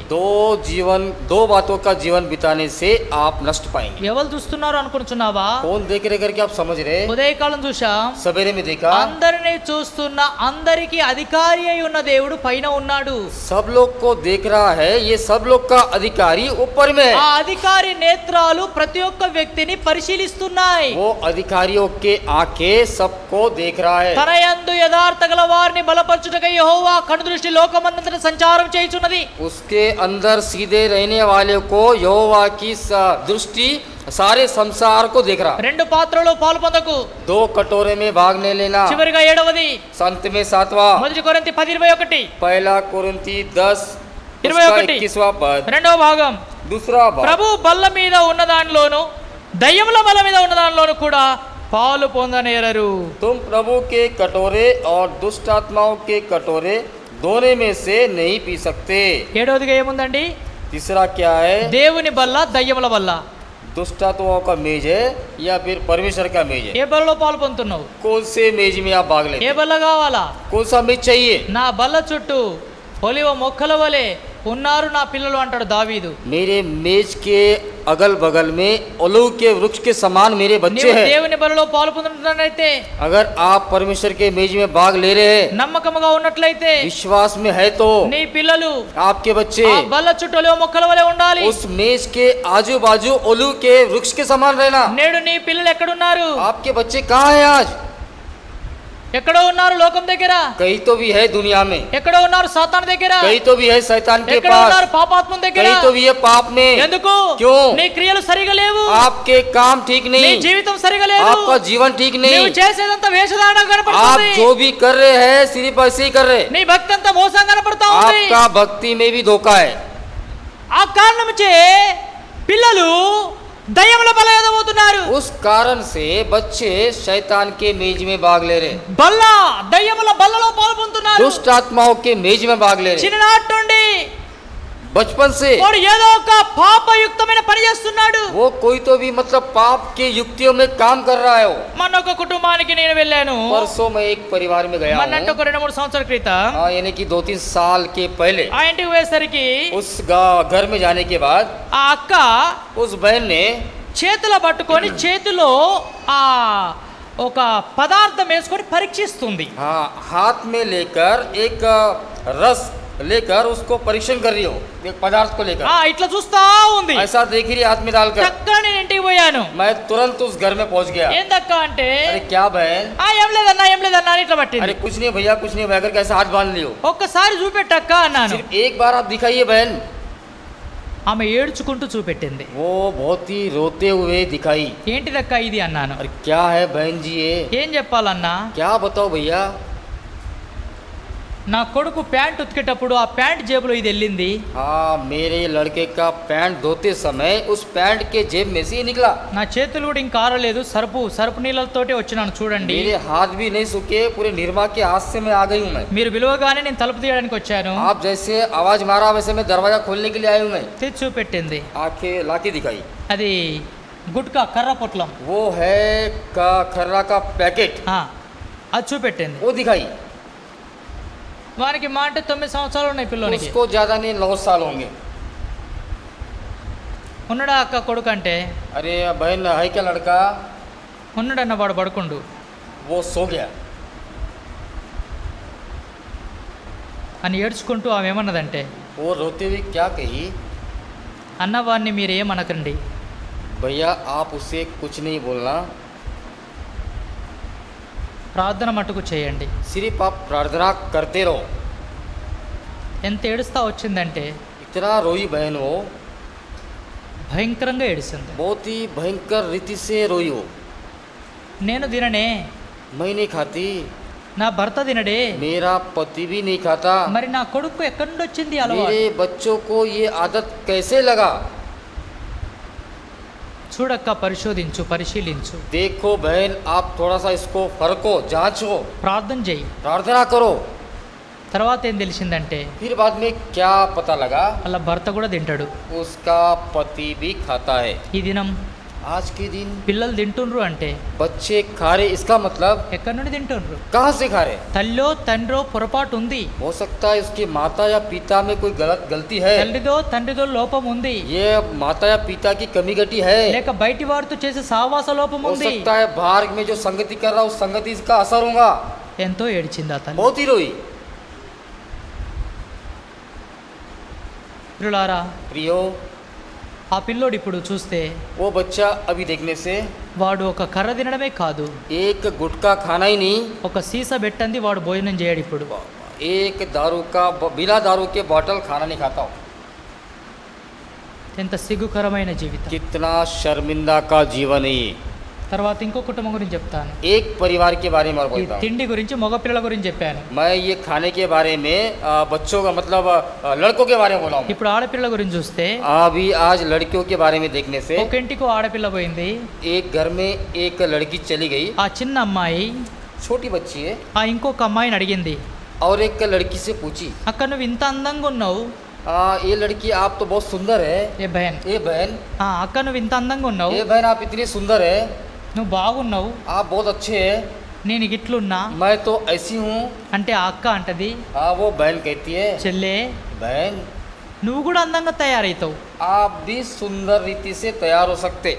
दो बातों का जीवन बिताने से आप नष्ट पाएंगे। ఎవరు చూస్తున్నారు అనుకుంటున్నావా? कौन देख रहे करके आप समझ रहे? ఉదయకాలం చూశాం, सवेरे में देखा, అందరినీ చూస్తున్న అందరికీ అధికారి అయి ఉన్న దేవుడు పైన ఉన్నాడు. सब लोग को देख रहा है, ये सब लोग का अधिकारी ऊपर में ఆ है। అధికారి నేత్రాలు ప్రతి ఒక్క వ్యక్తిని పరిశీలిస్తున్నాయి. वो अधिकारियों के आंखें सबको देख रहा है। తన యందు యథార్థ గల వారిని బలపరచుటకై యెహోవా కనుదృష్టి లోకమంతటా సంచారం చేయుచున్నది. उसके अंदर सीधे रहने वाले को यहोवा की दृष्टि सारे संसार को देख रहा। రెండు పాత్రలో పాలు పొందకు. 2 कटोरे में भाग नहीं लेना। చివరిగా ఏడవది, संत में 7वां, మొదటి కొరింథీ 10:21, पहला कुरिन्थी 10 21, 21वां पद, రెండవ భాగం. दूसरा भाग, ప్రభు బల్ల మీద ఉన్న దానిలోను దయ్యముల బల్ల మీద ఉన్న దానిలోను కూడా పాలు పొందనేరరు. तुम प्रभु के कटोरे और दुष्ट आत्माओं के कटोरे दोनों में से नहीं पी सकते। ఏడవదిగా ఏముందండి? तीसरा क्या है? దేవుని బల్ల దయ్యముల బల్ల. दुष्ट आत्माओं का मेज है या फिर परमेश्वर का मेज है? ఏ బల్లలో పాలు పొందుతున్నావు? कौन से मेज में आप भाग लेते ఏ हैं? బల్ల కావాలా? कौन सा मेज चाहिए? నా బల్ల చుట్టూ ఒలివ మొక్కల వలె ఉన్నారు నా పిల్లలు అంటాడు దావీదు. मेरे मेज के अगल बगल में ओलिव के वृक्ष के समान मेरे बच्चे నీవు हैं। దేవుని బలలో పాలు పొందుతున్నట్లయితే, अगर आप परमेश्वर के मेज में भाग ले रहे हैं, నమ్మకముగా ఉన్నట్లయితే, विश्वास में है तो నీ పిల్లలు आपके बच्चे ఆ బల్ల చుట్టూ ఒలివ మొక్కల వలె ఉండాలి. उस मेज के आजू बाजू ओलिव के वृक्ष के समान रहना। నేడు నీ పిల్లలు ఎక్కడున్నారు? आपके बच्चे कहाँ हैं आज? ఎక్కడో ఉన్నారు లోకం దగ్గర, कहीं तो भी है दुनिया में, ఎక్కడో ఉన్నారు సాతాను దగ్గర, कहीं तो भी है शैतान के ఎక్కడో ఉన్నారు पास, పాపాత్మ దగ్గర. कहीं तो भी है पाप में। ఎందుకు? क्यों? నీ క్రియలు సరిగా లేవు, आपके काम ठीक నీ नहीं, జీవితం సరిగా లేదు, आपका जीवन ठीक నువ్వు नहीं, చేసేదంతా వేషధారణ आप కనపడుతుంది, जो भी कर रहे हैं सिर्फ ऐसे ही कर रहे, నీ భక్తి అంతా మోసం కనపడతా ఉంది. आपका भक्ति में भी धोखा है। ఆ కారణం చే పిల్లలు దయ్యముల బలయదవుతున్నారు. उस कारण से बच्चे शैतान के मेज में भाग ले रहे, బల్ల దయ్యముల బల్లలో పాల్పొందుతున్నారు. दुष्ट आत्माओं के मेज में भाग ले रहे, చిన్ననాటి నుండి बचपन से। వాడు ఏదో ఒక పాపయుక్తమైన పని చేస్తున్నాడు. वो कोई तो भी मतलब पाप के युक्तियों में काम कर रहा है। वो మన ఒక కుటుంబానికి నేను వెళ్ళాను. परसों मैं एक परिवार में गया మొన్నంటే हूँ, ఒక 2-3 సంవత్సరాల క్రితం यानी कि 2-3 साल के पहले। ఆ ఇంటికి పోయేసరికి उस घर में जाने के बाद ఆ అక్క उस बहन ने చేతిలో పట్టుకొని చేతిలో ఆ ఒక పదార్థం వేసుకొని పరీక్షిస్తుంది. हाँ हाथ में लेकर एक रस लेकर उसको परीक्षण कर रही हो, एक पदार्थ को लेकर ఇట్లా చూస్తా ఉంది. ऐसा देख रही हाथ में डालकर। చక్కగా నేను ఇంటికి పోయాను. मैं तुरंत उस घर में पहुंच गया। ఏందక్క అంటే, अरे क्या बहन? ఏం లేదన్నా ఏం లేదన్నా అని ఇట్లా పట్టింది. अरे कुछ नहीं भैया, कुछ नहीं भैया करके ऐसा हाथ बांध लियो। ఒక్కసారి చూపెట్టక్క అన్నాను. सिर्फ एक बार आप दिखाइए बहन। ఆమె ఏడ్చుకుంటూ చూపెట్టింది. वो बहुत ही रोते हुए दिखाई। ఏంటిదక్క ఇది అన్నాను. अरे क्या है बहन जी ये? ఏం చెప్పాలన్నా? क्या बताओ भैया? నా కొడుకు ప్యాంట్ ఉతికేటప్పుడు ఆ ప్యాంట్ జేబులో ఇది వెళ్ళింది. हाँ, मेरे लड़के का पैंट धोते समय उस पैंट के जेब में से ये निकला। నా చేతులు కూడా ఇంకా ఆరలేదు, సరుపు నీళ్ళతోటే వచ్చినాను చూడండి. मेरे हाथ भी नहीं सूखे, पूरे निर्मा के हाथ से मैं आ गई हूँ मैं। మీరు పిలువగానే నేను తలుపు తీయడానికి వచ్చాను. आप जैसे आवाज मारा वैसे मैं दरवाजा खोलने के लिए आई हूँ मैं। తెచ్చి చూపెట్టింది. आंखें लाके दिखाई। అది గుట్కా కర్ర పొట్లం. वो है का खर्रा का पैकेट, ఆ, అది చూపెట్టింది. वो दिखाई। వానికి మా అంటే 9 సంవత్సరాలు ఉన్నాయి పిల్లోనికి. उसको ज्यादा नहीं 9 साल होंगे। ఉన్నాడా అక్క కొడుకు అంటే? अरे बहन है क्या लड़का? ఉన్నాడన్న వాడు పడుకుండు वो सो गया। అని ఏడ్చుకుంటూ ఆమె ఏమన్నదంటే, वो रोते हुए क्या कही? అన్నవాడిని మీరు ఏమనకండి, भैया आप उसे कुछ नहीं बोलना, ప్రార్థన మటుకు చేయండి. सिर्फ आप प्रार्थना करते रहो। ఎంత ఏడుస్తా వచ్చిందంటే इतना रोई बहन वो, భయంకరంగా ఏడిసింది. बहुत ही भयंकर रीति से रोई हो। నేను తిననే, मैं नहीं खाती, నా భర్త తినడే, मेरा पति भी नहीं खाता, మరి నా కొడుకు ఎక్కడి నుండి వచ్చింది ఈ అలవాటు? मेरे बच्चों को ये आदत कैसे लगा? చూడక్క, పరిశోధించు, పరిశీలించు, देखो बहन आप थोड़ा सा इसको फरको, जांचो, ప్రార్థన చేయి. प्रार्थना करो। తర్వాత ఏం తెలిసిందంటే फिर बाद में क्या पता लगा? వాళ్ళ భర్త కూడా తింటాడు. उसका पति भी खाता है। ఈ దినం आज के दिन పిల్లలు తింటుండ్రు అంటే बच्चे खा रहे, इसका मतलब ఎక్కడి నుండి తింటుండ్రు? कहाँ से खा रहे? తల్లో తండ్రో పొరపాటు ఉంది, हो सकता है उसकी माता या पिता में कोई गलती है, తల్లిదో తండ్రిదో లోపం ఉంది, ये माता या पिता की कमी घटी है, లేక బయటి వారితో చేసే సావాస లోపం हो ఉంది. सकता है बाहर में जो संगति कर रहा है उस संगति का असर होगा। ఎంతో ఏడ్చింది ఆ తల్లి. बहुत ही रोई। ప్రియులారా, प्रियो, ఆ పిల్లోడు ఇప్పుడు చూస్తే वो बच्चा अभी देखने से వాడు ఒక కర్ర తినడమే కాదు, एक गुटखा खाना ही नहीं, ఒక సీసా పెట్టంది వాడు భోజనం చేయడు. ఇప్పుడు एक दारू का बिना दारू के बॉटल खाना नहीं खाता हो। ఎంత సిగ్గుకరమైన జీవితం. कितना शर्मिंदा का जीवन है ये। తర్వాత ఇంకో కుటుంబం గురించి చెప్తాను. एक परिवार के बारे में और ఈ बोलता हूँ తిండి గురించి మగపిల్లల గురించి చెప్పాను. मैं। ये खाने के बारे में बच्चों का मतलब लड़कों के बारे में बोला हूँ। ఇప్పుడు ఆడపిల్ల గురించి చూస్తే अभी आज लड़कियों के बारे में देखने से ఒక ఇంటికి ఆడపిల్ల పోయింది. एक घर में एक लड़की चली गई, ఆ చిన్న అమ్మాయి छोटी बच्ची है, ఆ ఇంకొక అమ్మాయిని అడిగింది, और एक लड़की से पूछी, అక్క నువ్వు ఇంత అందంగా ఉన్నావు. ये लड़की आप तो बहुत सुंदर है। ఏ బహన్, ये बहन, అక్క నువ్వు ఇంత అందంగా ఉన్నావు, ये बहन आप इतनी सुंदर है, నువ్వు బాగున్నావు, आप बहुत अच्छे हैं, నేను గిట్లున్నా मैं तो ऐसी हूँ। అంటే ఆ అక్క అంటది, हाँ, वो बहन कहती है, చెల్లే बहन నువ్వు కూడా అందంగా తయారవుతావు, आप भी सुंदर रीति से तैयार हो सकते,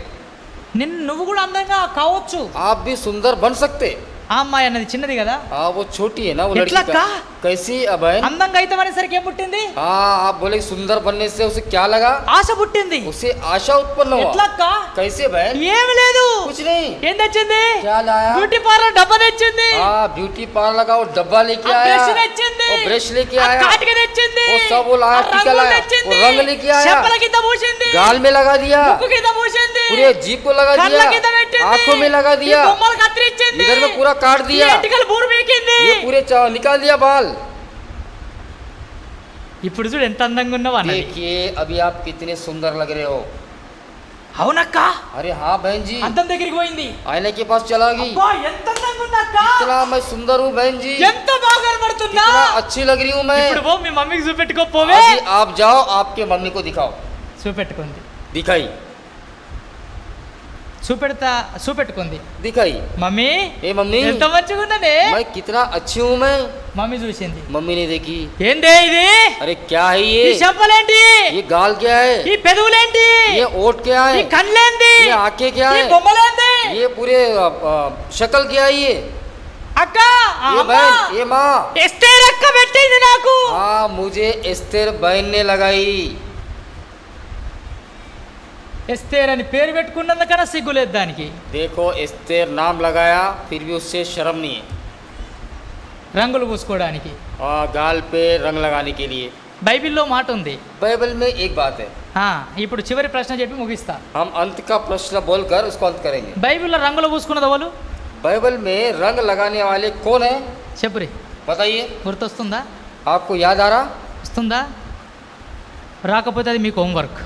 నువ్వు కూడా अंదంగా కావచ్చు. आप भी सुंदर बन सकते। ఆ అమ్మాయి అన్నది చిన్నది కదా, हाँ, वो छोटी है ना, वो ఎట్లా लड़की का? कैसी बहन? అందంగా అయితే అనేసరికి ఏం పుట్టింది? हाँ, आप बोले सुंदर बनने से उसे क्या लगा? ఆశ పుట్టింది. उसे आशा उत्पन्न हुआ। ఎట్లా అక్క? कैसे बहन? ఏమి లేదు, कुछ नहीं। ఏం తెచ్చింది? क्या लाया? బ్యూటీ పార్లర్ డబ్బా తెచ్చింది, हाँ, ब्यूटी पार्लर का वो डब्बा लेके ఆ आया, బ్రష్ తెచ్చింది, वो ब्रश लेके ఆ आया, కాటిక తెచ్చింది, वो सब वो लाया, ఆ टीका రంగులు लाया, తెచ్చింది, वो रंग लेके आया, చెప్పుల కింద పూసింది, गाल में लगा दिया, ముక్కు కింద పూసింది, पूरे जीभ को लगा కళ్ళ दिया, కింద పెట్టింది, आंखों में लगा ఈ दिया, బొమ్మలు కత్తిరించింది, इधर में पूरा काट ఈ दिया, ఎంటికలు బూరు పీకింది. ये पूरे निकाल दिया बाल। ఇప్పుడు చూడు ఎంత అందంగా ఉన్నావు అన్నది. देखिए अभी आप कितने सुंदर लग रहे हो। అవునక్క, अरे हाँ बहन जी, అద్దం దగ్గరికి పోయింది. आईने के पास चला गई। అబ్బా ఎంత అందంగా ఉంది అక్క, इतना मैं सुंदर हूँ बहन जी, ఎంత బాగా కనబడుతున్నా. इतना अच्छी लग रही हूँ मैं। ఇప్పుడు పో మీ మమ్మీకి చూపెట్టుకో పోవే. अभी आप जाओ, आपके मम्मी को दिखाओ। చూపెట్టుకుంది, दिखाई చూపెట్టుకుంది. दिखाई। మమ్మీ ए मम्मी, ఎంత మంచిగా ఉన్నదే. मैं कितना अच्छी हूँ मैं। మమ్మీ చూసింది, मम्मी ने देखी, ఏందే ఇది? अरे क्या है ఈ ये? చెంపలేంటి? ये गाल क्या है? ఈ పెదవులేంటి? ये ओठ क्या ఈ है? కళ్ళేంటి? ये आंखें क्या ఈ है? బొమ్మలేంటి? ये पूरे शक्ल क्या है ये? అక్క, ये बहन, ये माँ। ఎస్తేర్ అక్క పెట్టింది నాకు. हाँ, मुझे एस्तेर बहन ने लगाई। ఎస్తేర్ అని పేరు పెట్టుకున్నందుకన్నా సిగ్గులేదు దానికి. देखो एस्तेर नाम लगाया, फिर भी उससे शर्म नहीं है। రంగులు పూసుకోవడానికి. गाल पे रंग लगाने के लिए బైబిల్లో మాట ఉంది. बाइबल में एक बात है। ఇప్పుడు చివరి ప్రశ్న చెప్పి ముగిస్తా. हम अंत का प्रश्न बोलकर उसको अंत करेंगे। బైబిల్లో రంగులు పూసుకున్నది ఎవరు? बाइबल में रंग लगाने वाले कौन है? చెప్పురి, बताइए। గుర్తొస్తుందా? आपको याद आ रहा? వస్తుందా? రాకపోతే అది మీకు హోంవర్క్.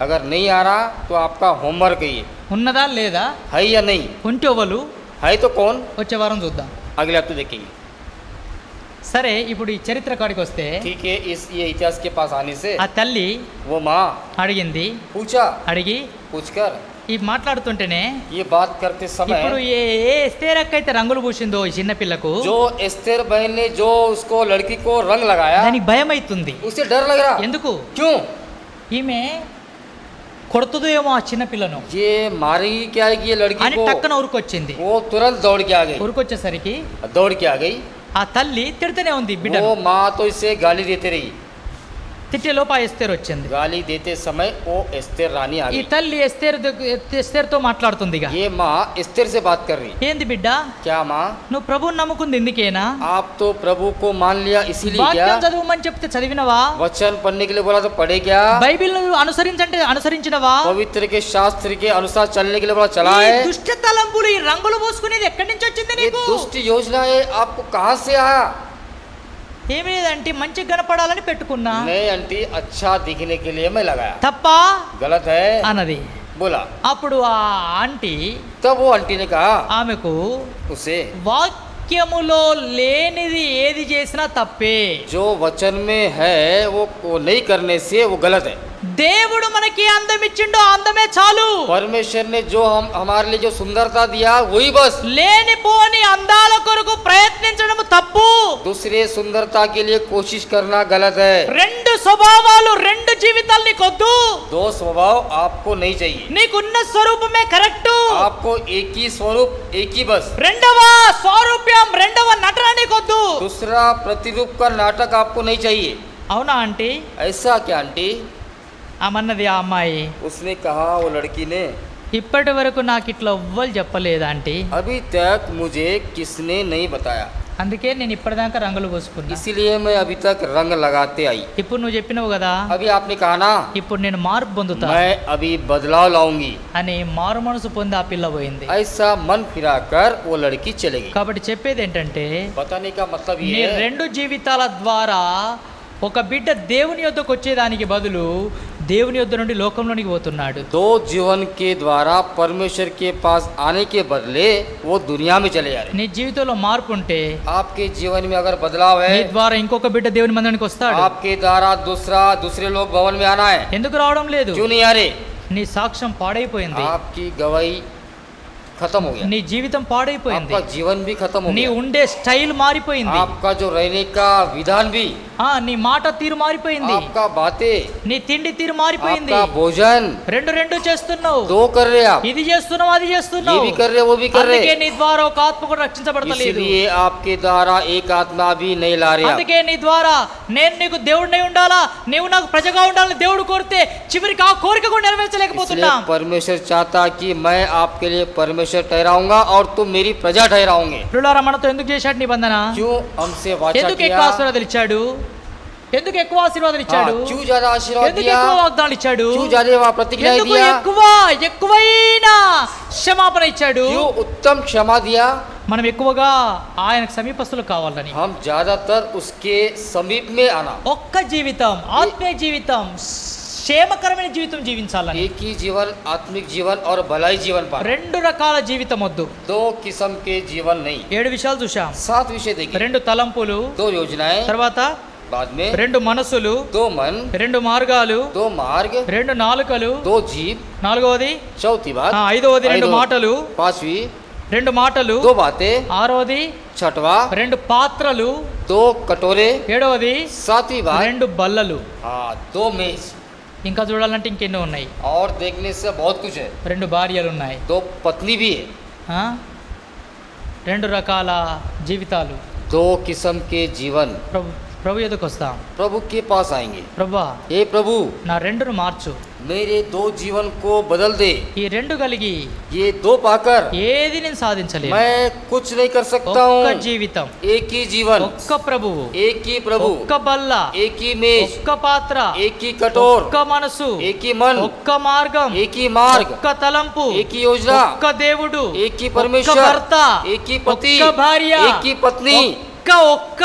अगर नहीं आ रहा तो आपका होमवर्क है ये, ఉన్నదా లేదా? है या नहीं? ఉంటే ఎవరు? है तो कौन? వచ్చే వారం చూద్దాం. अगले हफ्ते देखेंगे. సరే, ఇప్పుడు ఈ చరిత్ర కాడికి వస్తే ठीक है, ये इतिहास के पास आने से ఆ తల్లి वो माँ అడిగింది. पूछा, అడిగి पूछकर ఈ మాట్లాడుతుంటేనే ये बात करते ఇప్పుడు समय ఏ ఎస్తేర్ అక్క అయితే రంగులు పూసిందో ఈ చిన్న పిల్లకు जो एस्तेर बहन ने जो उसको लड़की को रंग लगाया, దానికి భయం అవుతుంది. उसे डर लग रहा. ఎందుకు? क्यों? ఈమె కొడుతుందో ఏమో ఆ చిన్న పిల్లను ये मारी क्या है कि ये लड़की అని को, టక్కన ఉరుకొచ్చింది. वो तुरंत दौड़ के आ गई. ఉరుకొచ్చేసరికి दौड़ के आ गई. ఆ తల్లి తిడుతూనే ఉంది బిడ్డను. वो माँ तो इसे गाली देते रही. తిట్టే లోపు ఆ ఎస్తేర్ వచ్చింది. गाली देते समय वो एस्तेर रानी आ ఈ गई. తల్లి ఎస్తేర్తో మాట్లాడుతుంది. ఇక ये माँ एस्तेर से बात कर रही. ఏంది బిడ్డ, क्या माँ? నువ్వు ప్రభువుని నమ్ముకుంది ఎందుకేనా? आप तो प्रभु को मान लिया इसीलिए क्या? వాక్యం చదవమని చెప్తే చదివినవా? वचन पढ़ने के लिए बोला तो पढ़े क्या? బైబిల్ అనుసరించంటే అనుసరించినవా? पवित्र के शास्त्र के अनुसार चलने के लिए बोला चला ఈ है? దుష్ట తలంపులు, ఈ రంగులు పూసుకునేది ఎక్కడి నుంచి వచ్చింది ये నీకు? दुष्ट योजना है आपको कहाँ से आया? ఏమీ లేదంటే మంచి కనపడాలని పెట్టుకున్నా. नहीं आंटी, अच्छा दिखने के लिए मैं लगाया. తప్ప गलत है అన్నది. बोला. అప్పుడు ఆ ఆంటీ तब वो आंटी ने कहा ఆమెకు उसे, వాక్యములో లేనిది ఏది చేసినా తప్పే. जो वचन में है वो नहीं करने से वो गलत है. దేవుడు మనకి అందం ఇచ్చిండో ఆ అందమే చాలు. परमेश्वर ने जो हमारे लिए जो सुंदरता दिया वही बस. లేనిపోని అందాల కొరకు ప్రయత్నించడం తప్పు. दूसरे सुंदरता के लिए कोशिश करना गलत है. రెండు స్వభావాలు, రెండు జీవితాలు నీకొద్దు. दो स्वभाव आपको नहीं चाहिए. నీకున్న స్వరూపమే కరెక్ట్. आपको एक ही स्वरूप, एक ही बस. రెండవ స్వరూప్యం, రెండవ నటన నీకొద్దు. दूसरा प्रतिरूप का नाटक आपको नहीं चाहिए. అవునా ఆంటీ? ऐसा क्या आंटी? ఆమన్నది ఆ అమ్మాయి. उसने कहा, वो लड़की ने, ఇప్పటి వరకు నాకు ఇట్లా ఎవ్వరు చెప్పలేదు ఆంటీ. अभी तक मुझे किसने नहीं बताया, అందుకే నేను ఇప్పటిదాకా రంగులు పూసుకున్నా. इसलिए मैं अभी तक रंग लगाते आई. ఇప్పుడు నువ్వు చెప్పినావు కదా, अभी आपने कहा ना, ఇప్పుడు నేను మార్పు పొందుతా मैं अभी बदलाव लाऊंगी. అని మారు మనసు పొంది ఆ పిల్ల పోయింది. ऐसा मन फिराकर वो लड़की चलेगी. కాబట్టి చెప్పేది ఏంటంటే, बताने का मतलब నీ ये है, రెండు జీవితాల ద్వారా ఒక బిడ్డ దేవుని యొద్దకు వచ్చేదానికి బదులు దేవుని యొద్ద నుండి లోకంలోనికి పోతున్నాడు. दो जीवन के द्वारा परमेश्वर के पास आने के बदले वो दुनिया में चले जा रहे. నీ జీవితంలో మార్పు ఉంటే आपके जीवन में अगर बदलाव నీ है, ద్వారా ఇంకొక బిడ్డ దేవుని మందిరానికి వస్తాడు. आपके द्वारा दूसरे लोग भवन में आना है. ఎందుకు రావడం లేదు? क्यों नहीं आ रहे? నీ సాక్ష్యం పాడైపోయింది. आपकी गवाही खत्म हो गया. నీ జీవితం పాడైపోయింది. आपका जीवन भी खत्म हो నీ गया. ఉండే స్టైల్ మారిపోయింది. आपका जो रहने का विधान भी, నీ మాట తీరు మారిపోయింది. आपका बातें, నీ తిండి తీరు మారిపోయింది. आपका भोजन రెండు చేస్తున్నావు. दो कर रहे आप. ఇది చేస్తున్నావు, అది ये చేస్తున్నావు. भी कर रहे, वो भी कर అందుకే रहे. నీ ద్వారా ఒక ఆత్మ కూడా రక్షించబడతలేదు. इसलिए आपके द्वारा एक आत्मा भी नहीं ला रहे आप. అందుకే నీ ద్వారా నేను నీకు దేవుడినై ఉండాలా, నీవు నాకు ప్రజగా ఉండాలని దేవుడు కోరితే చివరికి ఆ కోరిక కూడా इसलिए నెరవేర్చలేకపోతున్నాం. परमेश्वर चाहता कि मैं आपके लिए परमेश्वर ठहराऊंगा और तुम मेरी प्रजा ठहराओगे. ప్రియులారా, మనతో ఎందుకు చేశాడు నిబంధన? क्यों हमसे वाचा ఎందుకు किया? ఎక్కువ ఆశీర్వాదాలు ఇచ్చాడు? ఎందుకు ఎక్కువ ఆశీర్వాదాలు ఇచ్చాడు? हाँ, क्यों ज्यादा आशीर्वाद ఎందుకు दिया? ఎక్కువ వాగ్దానాలు ఇచ్చాడు? क्यों ज्यादा प्रतिज्ञा ఎందుకు दिया? ఎక్కువైన క్షమాపణ ఇచ్చాడు? क्यों उत्तम क्षमा दिया? మనం ఎక్కువగా ఆయనకు సమీపస్తులు కావాలని. हम ज्यादातर उसके समीप में आना, ఒక్క జీవితం, ఆత్మీయ జీవితం, క్షేమకరమైన జీవితం జీవించాలని. एक ही जीवन, आत्मिक जीवन और भलाई जीवन पाना. రెండు రకాల జీవితం వద్దు. दो किस्म के जीवन नहीं. 7 విషయాలు చూసాం. 7 विषय देखें. 2 తలంపులు, दो योजनाएं, తర్వాత बाद में 2 మనసులు, 2 मन, 2 మార్గాలు, 2 मार्ग, 2 నాలుకలు, 2 जीव, నాలుగవది, चौथी बात, ఐదవది 2 మాటలు, पांचवी 2 మాటలు, 2 बातें, ఆరవది छठवा 2 పాత్రలు, 2 कटोरे, ఏడవది सातवीं बात 2 బల్లలు. 2 मेज. ఇంకా చూడాలంటే ఇంకెన్నో ఉన్నాయి. और देखने से बहुत कुछ है. 2 భార్యలు ఉన్నాయి. 2 पत्नी भी है. 2 రకాల జీవితాలు. 2 किस्म के जीवन. ప్రభు ఎదుకు వస్తాం. प्रभु के पास आएंगे. ప్రభువా, हे प्रभु, నా 2ను మార్చు. मेरे 2 जीवन को बदल दे. ఈ 2 కలిగి ये 2 पाकर ఏది నేను సాధించలేను. मैं कुछ नहीं कर सकता ఒక్క हूँ. జీవితం, एक ही जीवन, ఒక్క ప్రభువు, एक ही प्रभु, ఒక్క బల్ల, एक ही मेज, ఒక్క పాత్ర, एक ही कटोर, ఒక్క మనసు, एक ही मन, ఒక్క మార్గం, एक ही मार्ग, ఒక్క తలంపు, एक ही योजना, ఒక్క దేవుడు, एक ही ఒక్క परमेश्वर, భర్త, एक ही पति, ఒక్క భార్య, एक ही पत्नी, ఒక్క ఒక్క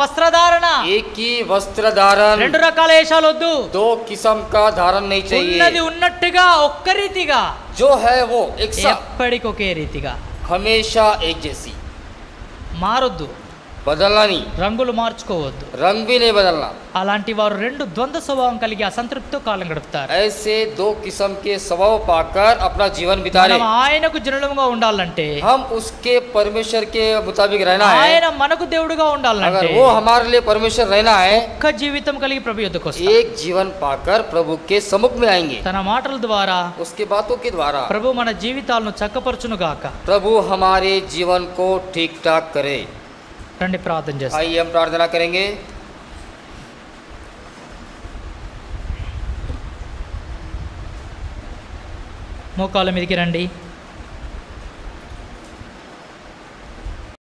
వస్త్రధారణ, एक ही वस्त्र धारण, రెండు రకాల వేషాలు వద్దు. दो किस्म का धारण नहीं ఉన్నది चाहिए. ఉన్నట్టుగా ఒక్క రీతిగా, जो है वो एक सा ఎప్పటికి ఒకే రీతిగా, हमेशा एक जैसी, మారొద్దు, बदलना नहीं, రంగులు మార్చుకోవద్దు. रंग भी नहीं बदलना. అలాంటి వారు రెండు ద్వంద్వ స్వభావం కలిగి అసంతృప్తితో కాలం గడుపుతారు. ऐसे दो किस्म के स्वभाव पाकर अपना जीवन बिता మనం रहे. ఆయనకు జనులముగా ఉండాలంటే, हम उसके परमेश्वर के मुताबिक रहना है. ఆయన మనకు దేవుడుగా अगर ఉండాలంటే वो हमारे लिए परमेश्वर रहना है, ఒక్క జీవితం కలిగి ప్రభు యొద్దకు వస్తాం. एक जीवन पाकर प्रभु के सम्मुख में आएंगे. తన మాటల ద్వారా उसके बातों के द्वारा ప్రభు మన జీవితాలను చక్కపరచును గాక. प्रभु हमारे जीवन को ठीक ठाक करे. రండి ప్రార్థన చేస్తాం. आइए हम प्रार्थना करेंगे. మోకాళ్ళ మీదకి రండి.